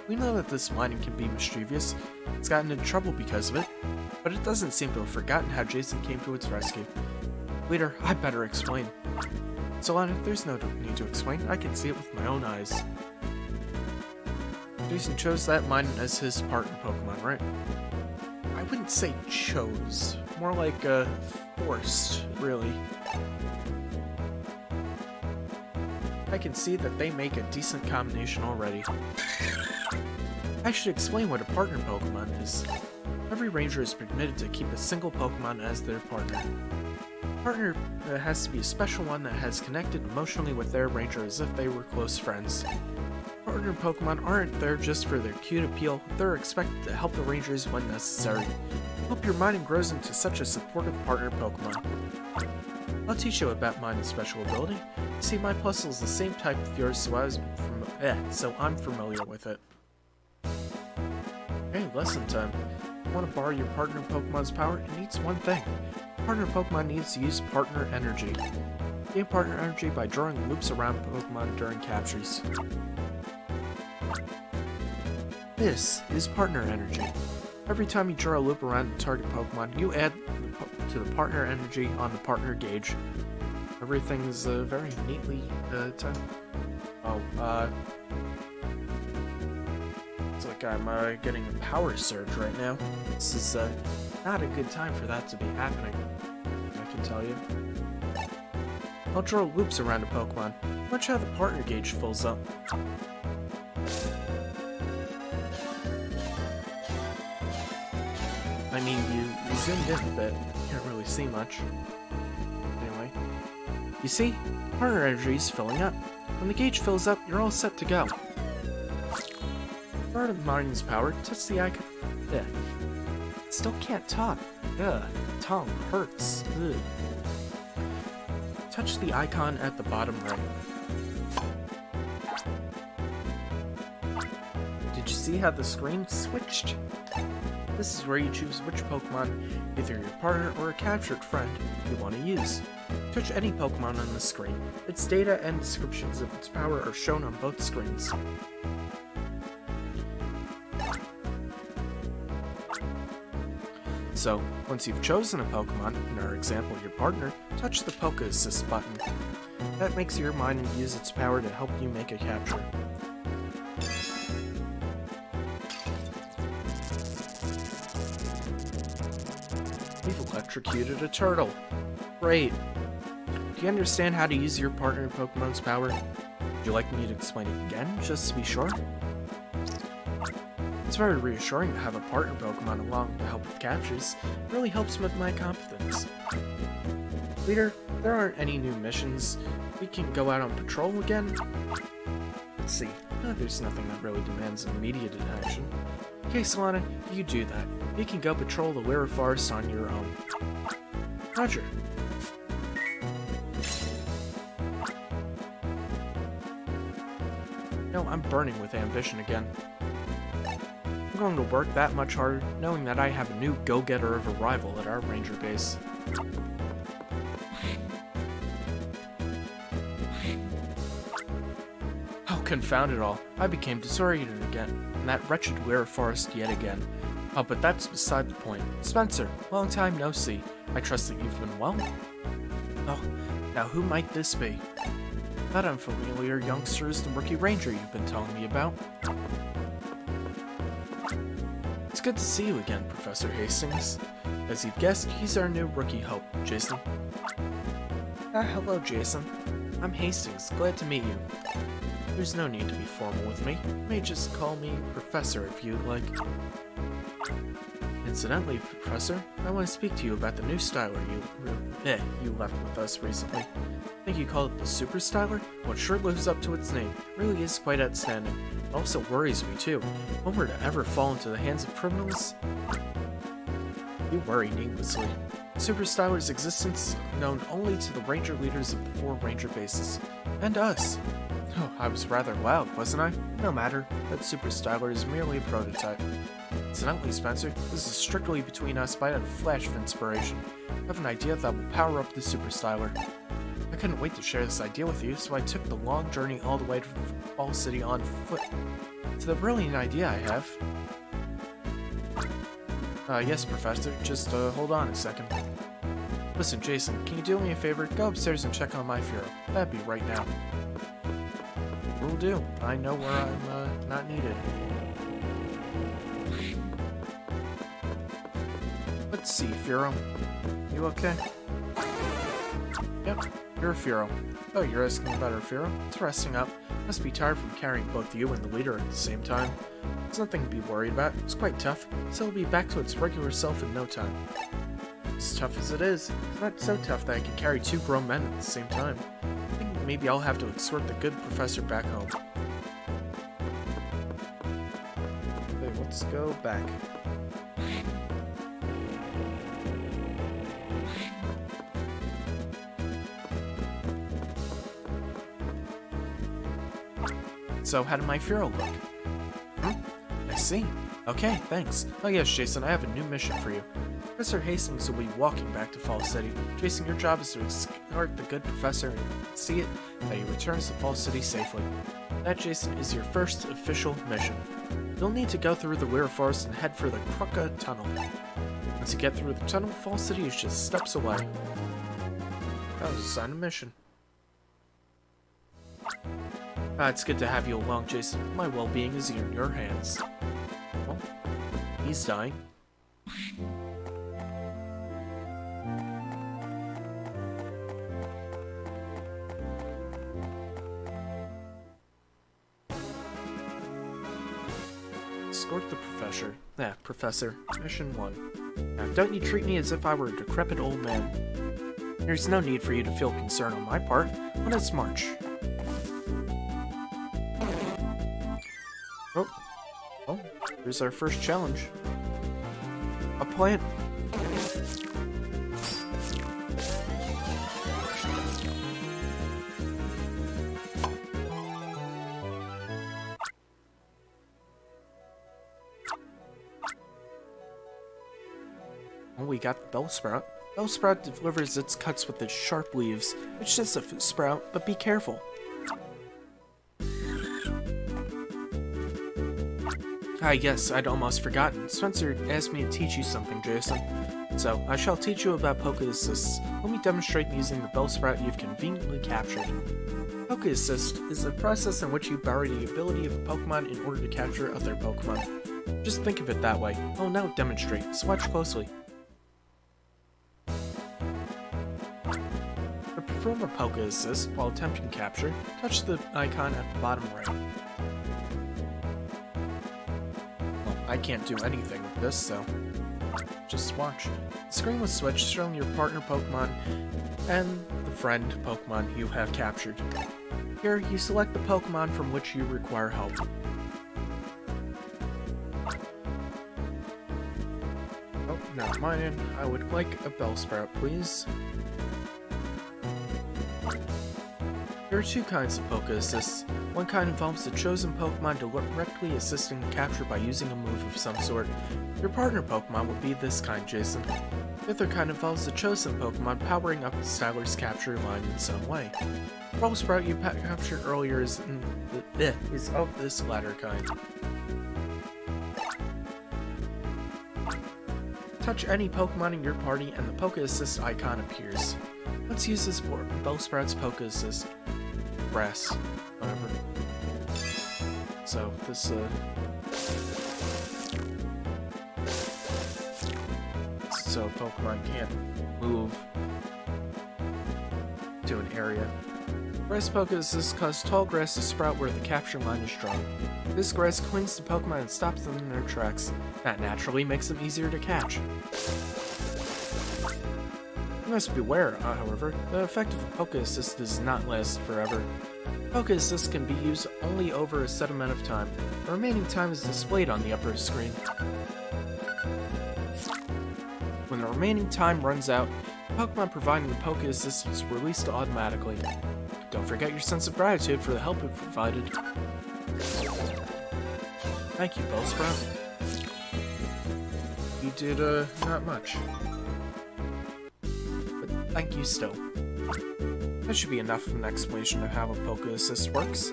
We know that this Minun can be mischievous. It's gotten into trouble because of it, but it doesn't seem to have forgotten how Jason came to its rescue. Leader, I better explain. Solana, there's no need to explain. I can see it with my own eyes. Jason chose that Minun as his partner Pokemon, right? I wouldn't say chose. More like, forced, really. I can see that they make a decent combination already. I should explain what a partner Pokemon is. Every ranger is permitted to keep a single Pokemon as their partner. Partner has to be a special one that has connected emotionally with their ranger as if they were close friends. Partner Pokemon aren't there just for their cute appeal, they're expected to help the rangers when necessary. Hope your Minun grows into such a supportive partner Pokemon. I'll teach you about Minun's special ability. See, my Plusle is the same type of yours, so I'm familiar with it. Hey, lesson time. You want to borrow your partner Pokemon's power? It needs one thing. Partner Pokemon needs to use partner energy. Gain partner energy by drawing loops around Pokemon during captures. This is partner energy. Every time you draw a loop around the target Pokemon, you add to the partner energy on the partner gauge. Everything's very neatly timed. It's like I'm getting a power surge right now. This is not a good time for that to be happening, I can tell you. I'll draw loops around a Pokemon. Watch how the partner gauge fills up. I mean, you zoomed in a bit, can't really see much. Anyway, you see, partner energy is filling up. When the gauge fills up, you're all set to go. Part of Minun's power, touch the icon. Ugh. Still can't talk. Ugh, tongue hurts. Ugh. Touch the icon at the bottom right. Did you see how the screen switched? This is where you choose which Pokemon, either your partner or a captured friend, you want to use. Touch any Pokemon on the screen. Its data and descriptions of its power are shown on both screens. So, once you've chosen a Pokemon, in our example your partner, touch the Poke Assist button. That makes your Minun use its power to help you make a capture. We've electrocuted a turtle. Great. Do you understand how to use your partner Pokemon's power? Would you like me to explain it again, just to be sure? It's very reassuring to have a partner Pokemon along to help with captures. It really helps with my confidence. Leader, there aren't any new missions. We can go out on patrol again? Let's see. There's nothing that really demands immediate attention. Okay, Solana, you do that. You can go patrol the Lyra Forest on your own. Roger. No, I'm burning with ambition again. I'm going to work that much harder, knowing that I have a new go-getter of a rival at our ranger base. Oh, confound it all. I became disoriented again, in that wretched Lyra Forest yet again. Oh, but that's beside the point. Spencer, long time no see. I trust that you've been well? Oh, now who might this be? That unfamiliar youngster is the rookie ranger you've been telling me about. It's good to see you again, Professor Hastings. As you've guessed, he's our new rookie hope, Jason. Hello, Jason. I'm Hastings. Glad to meet you. There's no need to be formal with me. You may just call me Professor if you'd like. Incidentally, Professor, I want to speak to you about the new styler you left with us recently. I think you called it the Super Styler? Well, it sure lives up to its name. It really is quite outstanding. also worries me too. If one were to ever fall into the hands of criminals, you worry needlessly. Super Styler's existence is known only to the ranger leaders of the 4 ranger bases. And us. Oh, I was rather loud, wasn't I? No matter, that Super Styler is merely a prototype. Incidentally, Spencer, this is strictly between us, but I had a flash of inspiration. I have an idea that will power up the Super Styler. I couldn't wait to share this idea with you, so I took the long journey all the way to Fall City on foot. It's the brilliant idea I have. Yes, Professor. Just, hold on a second. Listen, Jason, can you do me a favor? Go upstairs and check on my Furo. That'd be right now. Will do. I know where I'm, not needed. Let's see, Furo. You okay? Yep, you're a Furo. Oh, you're asking about our Furo? It's resting up. Must be tired from carrying both you and the leader at the same time. It's nothing to be worried about. It's quite tough, so it'll be back to its regular self in no time. As tough as it is, it's not so tough that I can carry 2 grown men at the same time. I think maybe I'll have to escort the good professor back home. Okay, let's go back. So, how did my Furo look? I see. Okay, thanks. Oh yes, Jason, I have a new mission for you. Professor Hastings will be walking back to Fall City. Jason, your job is to escort the good professor and see it that he returns to Fall City safely. That, Jason, is your first official mission. You'll need to go through the Weir Forest and head for the Kruka Tunnel. Once you get through the tunnel, Fall City is just steps away. That was a sign of mission. It's good to have you along, Jason. My well-being is in your hands. Well, he's dying. Escort the professor. Professor. Mission 1. Now, don't you treat me as if I were a decrepit old man. There's no need for you to feel concern on my part. Let us march. Oh, here's our first challenge. A plant. Oh, we got the Bellsprout. Bellsprout delivers its cuts with its sharp leaves. It's just a sprout, but be careful. Yes, I'd almost forgotten. Spencer asked me to teach you something, Jason. So, I shall teach you about Poke Assist. Let me demonstrate using the Bellsprout you've conveniently captured. Poke Assist is a process in which you borrow the ability of a Pokemon in order to capture other Pokemon. Just think of it that way. I'll now demonstrate, so watch closely. To perform a Poke Assist while attempting capture, touch the icon at the bottom right. I can't do anything with this, so just watch. The screen will switch, showing your partner Pokemon and the friend Pokemon you have captured. Here, you select the Pokemon from which you require help. Oh, never mind. I would like a Bellsprout, please. There are 2 kinds of Poke Assists. One kind involves the chosen Pokemon directly assisting the capture by using a move of some sort. Your partner Pokemon would be this kind, Jason. The other kind involves the chosen Pokemon powering up the Styler's capture line in some way. The Bellsprout you captured earlier is of this latter kind. Touch any Pokemon in your party and the Poke Assist icon appears. Let's use this for Bellsprout's Poke Assist. Grass. Whatever. So, this, so Pokemon can't move to an area. Grass Poke Assist causes tall grass to sprout where the capture line is drawn. This grass clings to Pokemon and stops them in their tracks. That naturally makes them easier to catch. You must beware, however, the effect of a Poke Assist does not last forever. Poke Assist can be used only over a set amount of time. The remaining time is displayed on the upper screen. When the remaining time runs out, Pokemon providing the Poke Assist is released automatically. Don't forget your sense of gratitude for the help it provided. Thank you, Bellsprout. You did, not much. But thank you still. That should be enough of an explanation of how a Poke Assist works.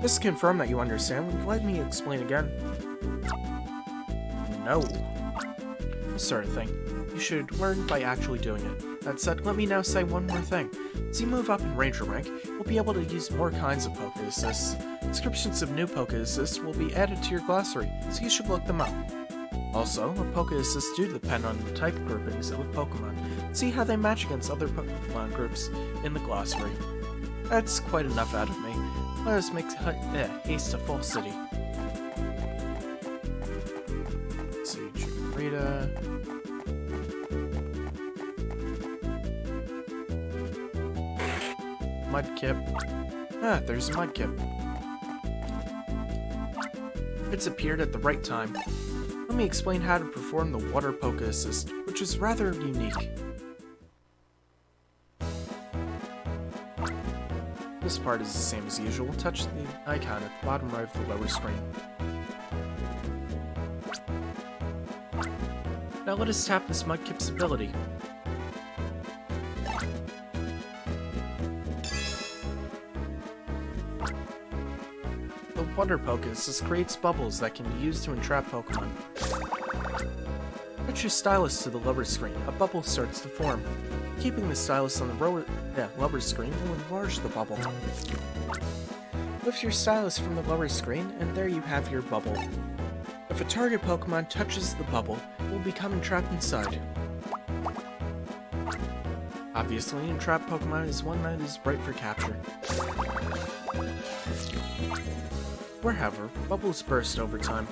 Just to confirm that you understand, would you like me to explain again? No. This sort of thing. You should learn by actually doing it. That said, let me now say one more thing. As you move up in Ranger rank, you'll be able to use more kinds of Poke Assists. Descriptions of new Poke Assists will be added to your glossary, so you should look them up. Also, a Poke Assists do depend on the type groupings of Pokemon. See how they match against other Pokemon groups in the glossary. That's quite enough out of me. Let us make haste to Fall City. Let's see, Chikorita. Mudkip. Ah, there's a Mudkip. It's appeared at the right time. Let me explain how to perform the Water Poke Assist, which is rather unique. This part is the same as usual. Touch the icon at the bottom right of the lower screen. Now let us tap this Mudkip's ability. The Water Poke Assist creates bubbles that can be used to entrap Pokemon. Touch your stylus to the lower screen. A bubble starts to form. Keeping the stylus on the lower screen will enlarge the bubble. Lift your stylus from the lower screen, and there you have your bubble. If a target Pokemon touches the bubble, it will become entrapped inside. Obviously, an entrapped Pokemon is one that is ripe for capture. However, bubbles burst over time.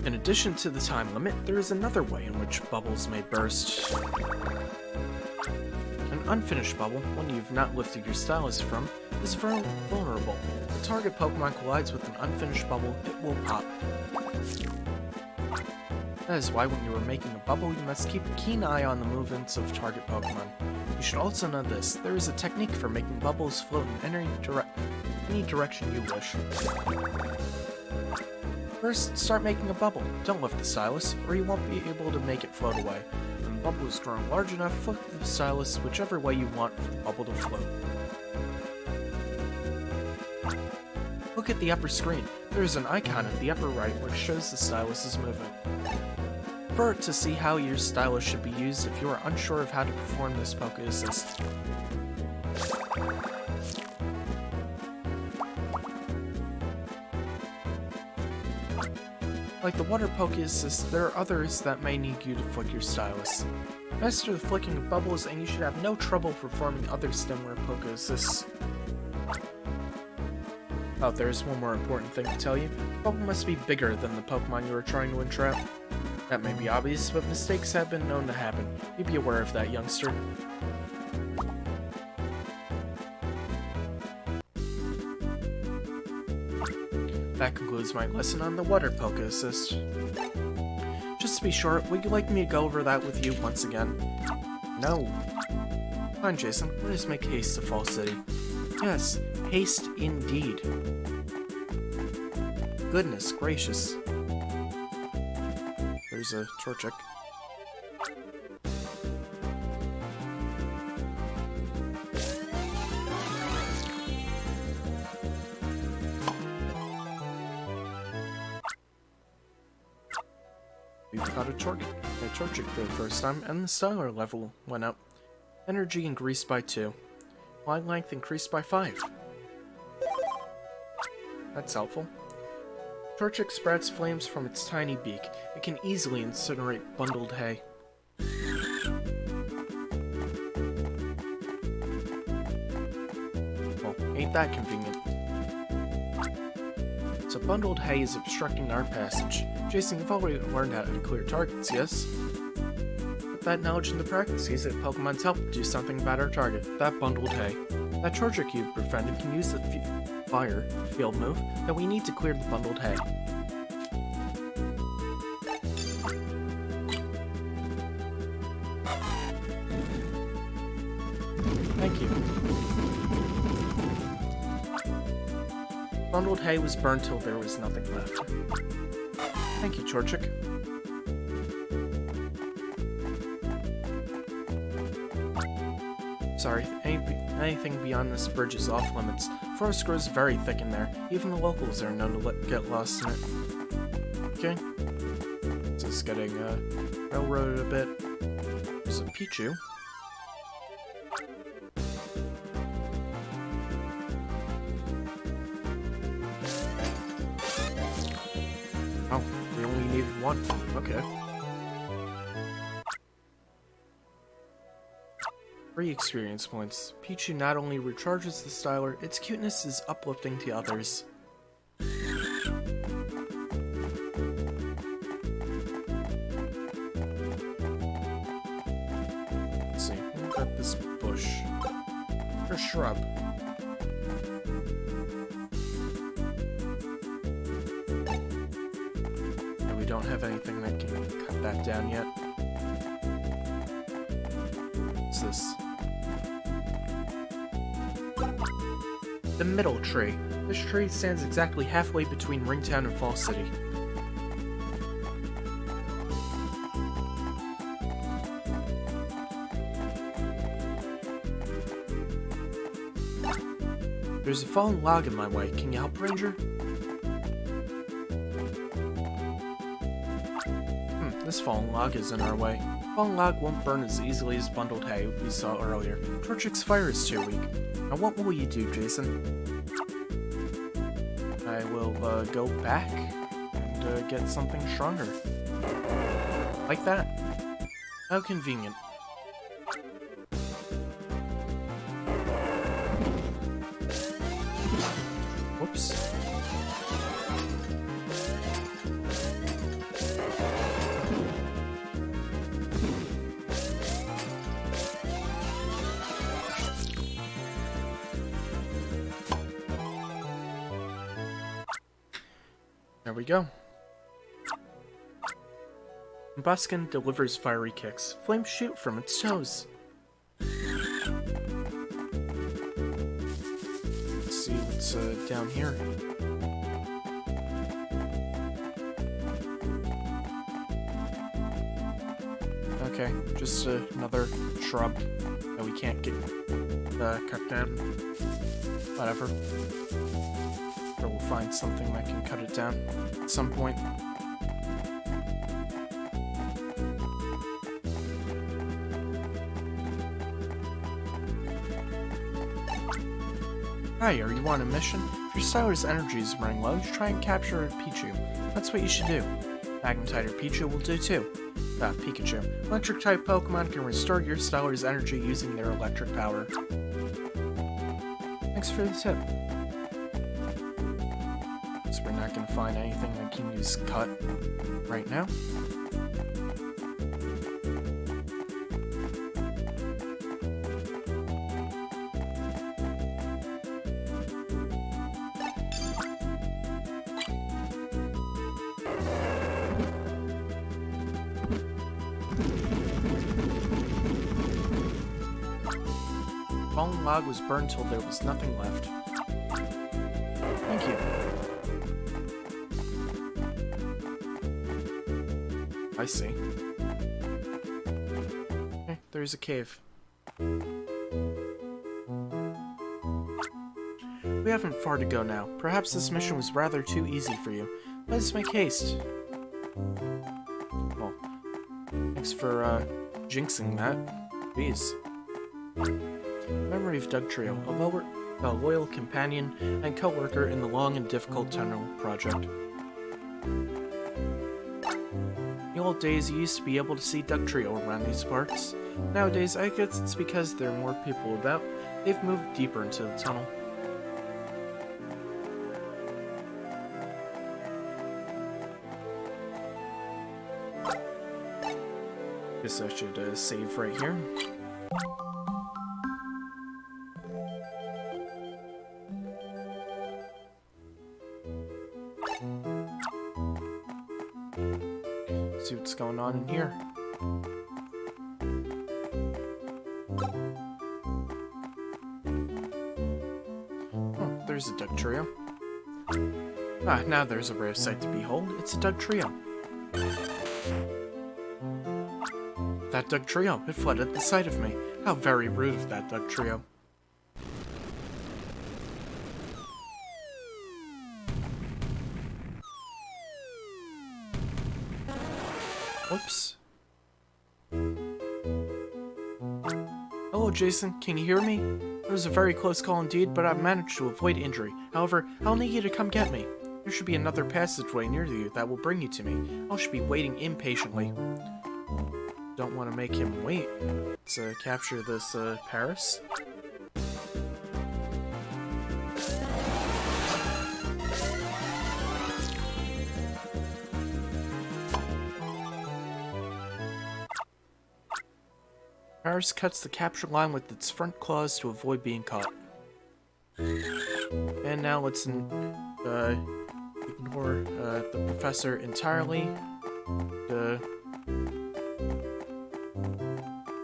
In addition to the time limit, there is another way in which bubbles may burst. An unfinished bubble, one you've not lifted your stylus from, is vulnerable. If the target Pokemon collides with an unfinished bubble, it will pop. That is why when you are making a bubble, you must keep a keen eye on the movements of target Pokemon. You should also know this, there is a technique for making bubbles float in any direction you wish. First, start making a bubble. Don't lift the stylus, or you won't be able to make it float away. When the bubble is grown large enough, flip the stylus whichever way you want for the bubble to float. Look at the upper screen. There is an icon at the upper right which shows the stylus' movement. Refer to see how your stylus should be used if you are unsure of how to perform this Poke Assist. Like the Water Poke Assist, there are others that may need you to flick your stylus. Master the flicking of bubbles and you should have no trouble performing other similar Poke Assists. Oh, there's one more important thing to tell you. The bubble must be bigger than the Pokemon you are trying to entrap. That may be obvious, but mistakes have been known to happen. You be aware of that, youngster. That concludes my lesson on the Water Poke Assist. Just to be sure, would you like me to go over that with you once again? No. Fine, Jason, let us make haste to Fall City. Yes, haste indeed. Goodness gracious. There's a Torchic. We've got a Torchic for the first time, and the Stellar level went up. Energy increased by 2. Line length increased by 5. That's helpful. Torchic sprouts flames from its tiny beak. It can easily incinerate bundled hay. Well, ain't that convenient. So bundled hay is obstructing our passage. Jason, you've already learned how to clear targets, yes? But that knowledge into practice. Use it Pokemon's help to do something about our target. That bundled hay. That Torchic you've befriended can use the fire field move that we need to clear the bundled hay. Thank you. Bundled hay was burned till there was nothing left. Thank you, Torchic. Sorry, anything beyond this bridge is off limits. Forest grows very thick in there. Even the locals are known to get lost in it. Okay. This is getting railroaded a bit. There's a Pichu. Oh, we only needed one. Okay. 3 experience points. Pichu not only recharges the styler, its cuteness is uplifting to others. Let's see, what about this bush? Or shrub? And we don't have anything that can cut that down yet. What's this? The middle tree. This tree stands exactly halfway between Ringtown and Fall City. There's a fallen log in my way. Can you help, Ranger? This fallen log is in our way. Fallen log won't burn as easily as bundled hay we saw earlier. Torchic's fire is too weak. Now what will you do, Jason? I will go back and get something stronger. Like that. How convenient. Whoops. There we go. Buskin delivers fiery kicks. Flames shoot from its toes. Let's see what's down here. Okay, just another shrub that we can't get cut down. Whatever. Or we'll find something that can cut it down at some point. Hi, are you on a mission? If your styler's energy is running low, you should try and capture a Pichu. That's what you should do. Magnetite or Pichu will do too. Pikachu. Electric-type Pokemon can restore your styler's energy using their electric power. Thanks for the tip. So we're not going to find anything that can use cut right now. Fallen log was burned till there was nothing left. Thank you. I see. Okay, there's a cave. We haven't far to go now. Perhaps this mission was rather too easy for you. Let us make haste. Well, thanks for jinxing that. Jeez. Memory of Dugtrio, a loyal companion and co-worker in the long and difficult tunnel project. In the old days, you used to be able to see Dugtrio around these parts. Nowadays, I guess it's because there are more people about. They've moved deeper into the tunnel. Guess I should save right here. See what's going on in here. Oh, there's a Dugtrio. Ah, now there's a rare sight to behold. It's a Dugtrio. That Dugtrio, it fled at the sight of me. How very rude of that Dugtrio. Whoops. Hello, Jason. Can you hear me? It was a very close call indeed, but I managed to avoid injury. However, I'll need you to come get me. There should be another passageway near you that will bring you to me. I should be waiting impatiently. Don't want to make him wait. Let's capture this Paris. Paris cuts the capture line with its front claws to avoid being caught. And now let's ignore the professor entirely.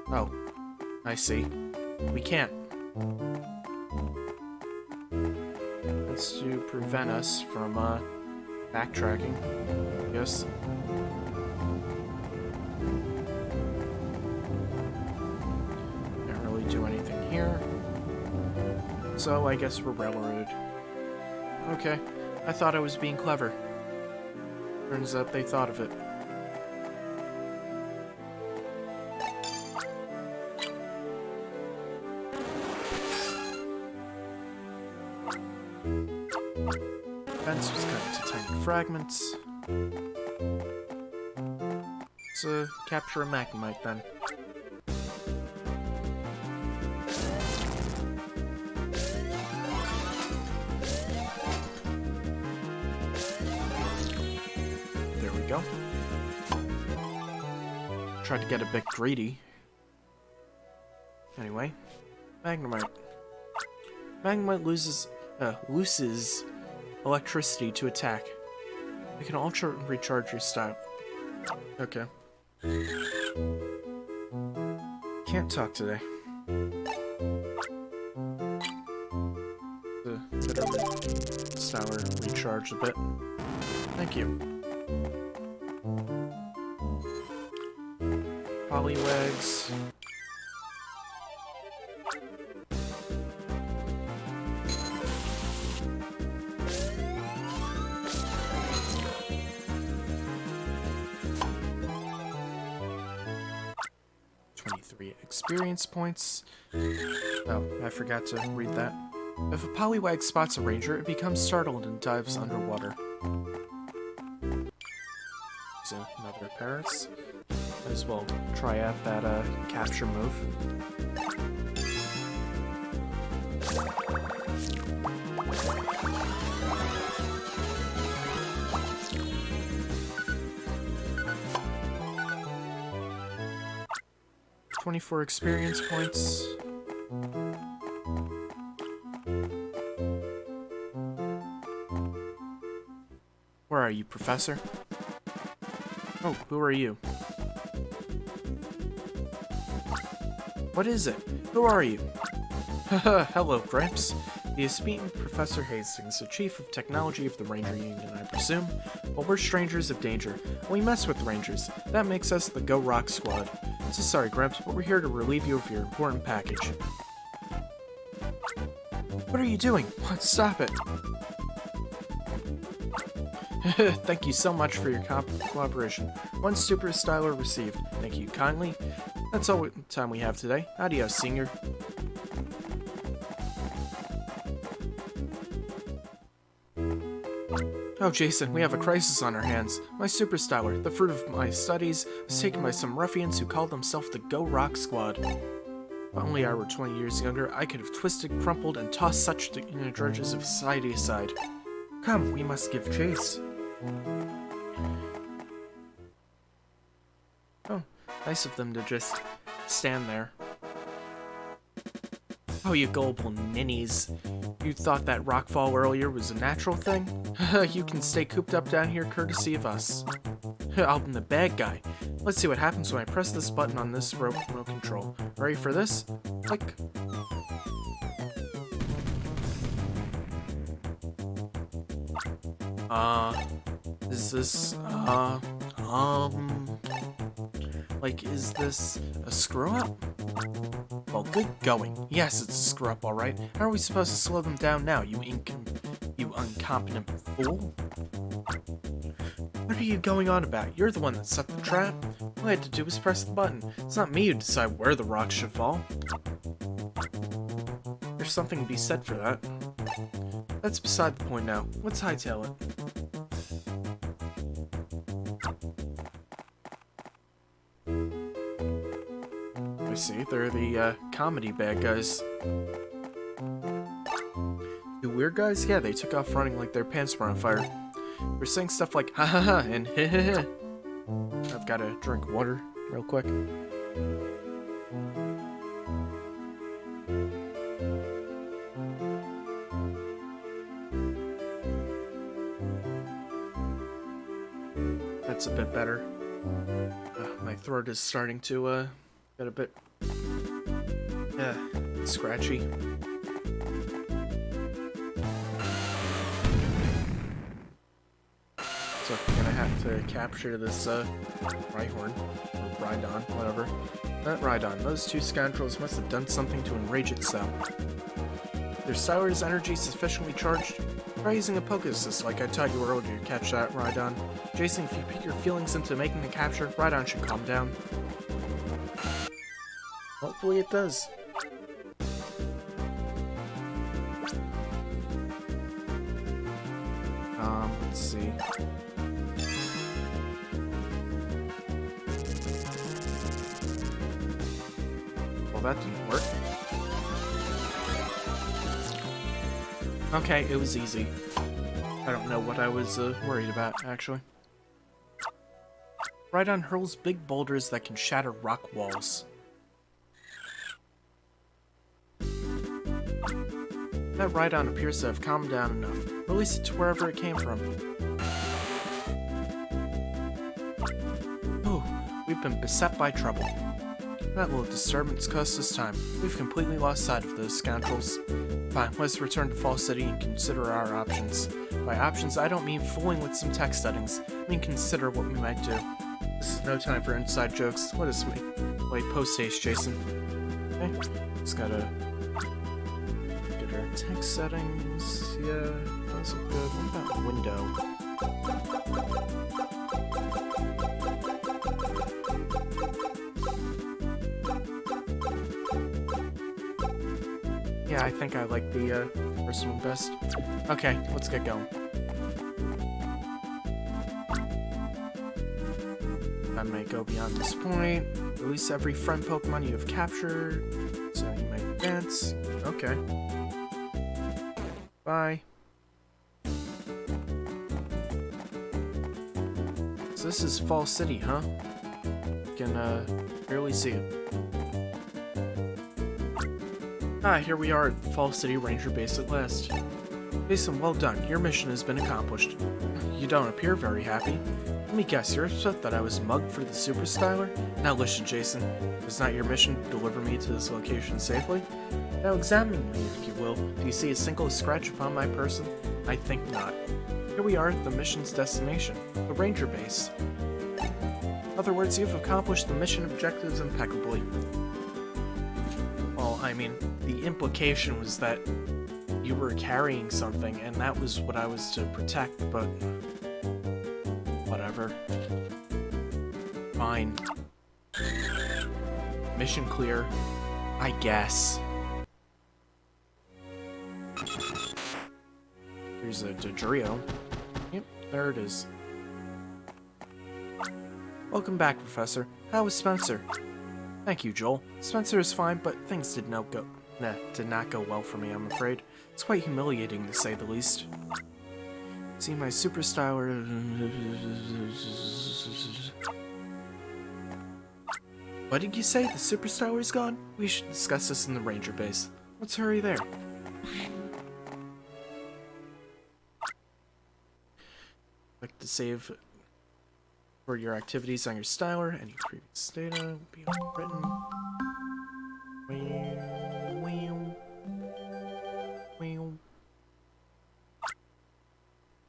Oh, I see. We can't. That's to prevent us from backtracking, I guess. Do anything here, so I guess we're railroaded. Okay, I thought I was being clever. Turns out they thought of it. Fence was cut into tiny fragments. Let's capture a Magnemite then. Go. Tried to get a bit greedy. Anyway, Magnemite. Magnemite loses electricity to attack. You can ultra recharge your style. Okay. Can't talk today. The style recharge a bit. Thank you. Poliwags. Experience points. Oh, I forgot to read that. If a Poliwag spots a ranger, it becomes startled and dives underwater. So, another Paris. Might as well try out that capture move. $24 experience points. Where are you, Professor? Oh, who are you? What is it? Who are you? Haha, hello, Gramps. The esteemed Professor Hastings, the Chief of Technology of the Ranger Union, I presume? Well, we're strangers of danger. We mess with Rangers. That makes us the Go Rock Squad. So sorry, Gramps, but we're here to relieve you of your important package. What are you doing? What? Stop it. Thank you so much for your cooperation. One Super Styler received. Thank you kindly. That's all the time we have today. Adios, Senior. Oh, Jason, we have a crisis on our hands. My Super Styler, the fruit of my studies, was taken by some ruffians who called themselves the Go Rock Squad. If only I were 20 years younger, I could have twisted, crumpled, and tossed such drudges of society aside. Come, we must give chase. Oh, Nice of them to just stand there. Oh, you gullible ninnies. You thought that rockfall earlier was a natural thing? You can stay cooped up down here courtesy of us. I'm the bad guy. Let's see what happens when I press this button on this remote control. Ready for this? Click. Is this, like, is this a screw-up? Well, good going. Yes, it's a screw-up, alright. How are we supposed to slow them down now, you incompetent fool? What are you going on about? You're the one that set the trap. All I had to do was press the button. It's not me who decide where the rocks should fall. There's something to be said for that. That's beside the point now. Let's hightail it. I see, they're the comedy bad guys. The weird guys? Yeah, they took off running like their pants were on fire. We're saying stuff like ha ha ha and heh heh heh. I've got to drink water real quick. That's a bit better. My throat is starting to get a bit scratchy. So I'm gonna have to capture this Rhyhorn, or Rhydon, whatever. Not Rhydon. Those two scoundrels must have done something to enrage itself. Their Sour's energy sufficiently charged? Try using a Poke-Assist like I taught you earlier to catch that, Rhydon. Jason, if you put your feelings into making the capture, Rhydon should calm down. Hopefully it does. Let's see. Well, that didn't work. Okay, it was easy. I don't know what I was worried about, actually. Rhydon hurls big boulders that can shatter rock walls. That Rhydon appears to have calmed down enough. Release it to wherever it came from. Oh, we've been beset by trouble. That little disturbance cost us time. We've completely lost sight of those scoundrels. Fine, let's return to Fall City and consider our options. By options, I don't mean fooling with some tech settings. I mean consider what we might do. This is no time for inside jokes. Let us wait post-haste, Jason. Okay, just gotta get our tech settings. Yeah, those look good. What about window? Yeah, I think I like the first one best. Okay, let's get going. I may go beyond this point. Release every friend Pokemon you have captured, so you may advance. Okay. Bye. So this is Fall City, huh? You can barely see it. Ah, here we are at Fall City Ranger Base at last. Jason, well done. Your mission has been accomplished. You don't appear very happy. Let me guess, you're upset that I was mugged for the Super Styler? Now listen, Jason. Was not your mission to deliver me to this location safely? Now examine me, if you will. Do you see a single scratch upon my person? I think not. Here we are at the mission's destination, the Ranger Base. In other words, you've accomplished the mission objectives impeccably. Well, I mean, the implication was that you were carrying something, and that was what I was to protect, but whatever. Fine. Mission clear, I guess. There's a Dodrio. Yep, there it is. Welcome back, Professor. How was Spencer? Thank you, Joel. Spencer is fine, but things did not go well for me, I'm afraid. It's quite humiliating, to say the least. See, my Super Styler... What did you say? The superstar is gone? We should discuss this in the ranger base. Let's hurry there. Click to save for your activities on your styler. Any previous data will be written.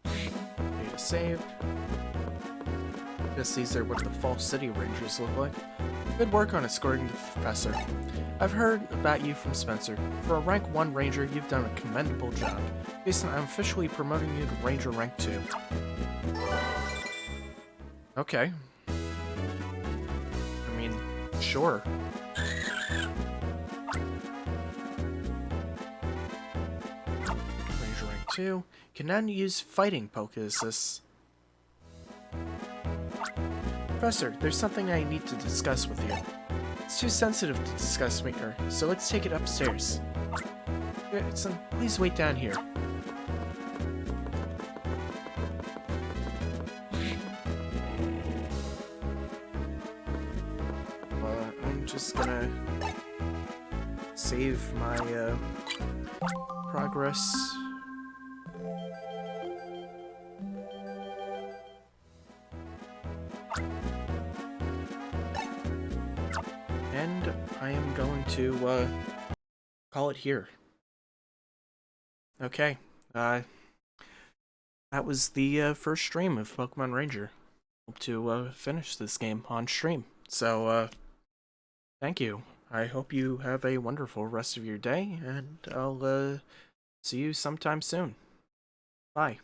Data saved. Guess these are what the False City Rangers look like. Good work on escorting the professor. I've heard about you from Spencer. For a rank 1 ranger, you've done a commendable job. Jason, I'm officially promoting you to ranger rank 2. Okay. I mean, sure. Ranger rank 2. Can now use fighting poke assists. Professor, there's something I need to discuss with you. It's too sensitive to discuss with her, so let's take it upstairs. Please wait down here. I'm just gonna save my progress. And I am going to call it here. Okay, that was the first stream of Pokemon Ranger. Hope to finish this game on stream. So, thank you. I hope you have a wonderful rest of your day, and I'll see you sometime soon. Bye.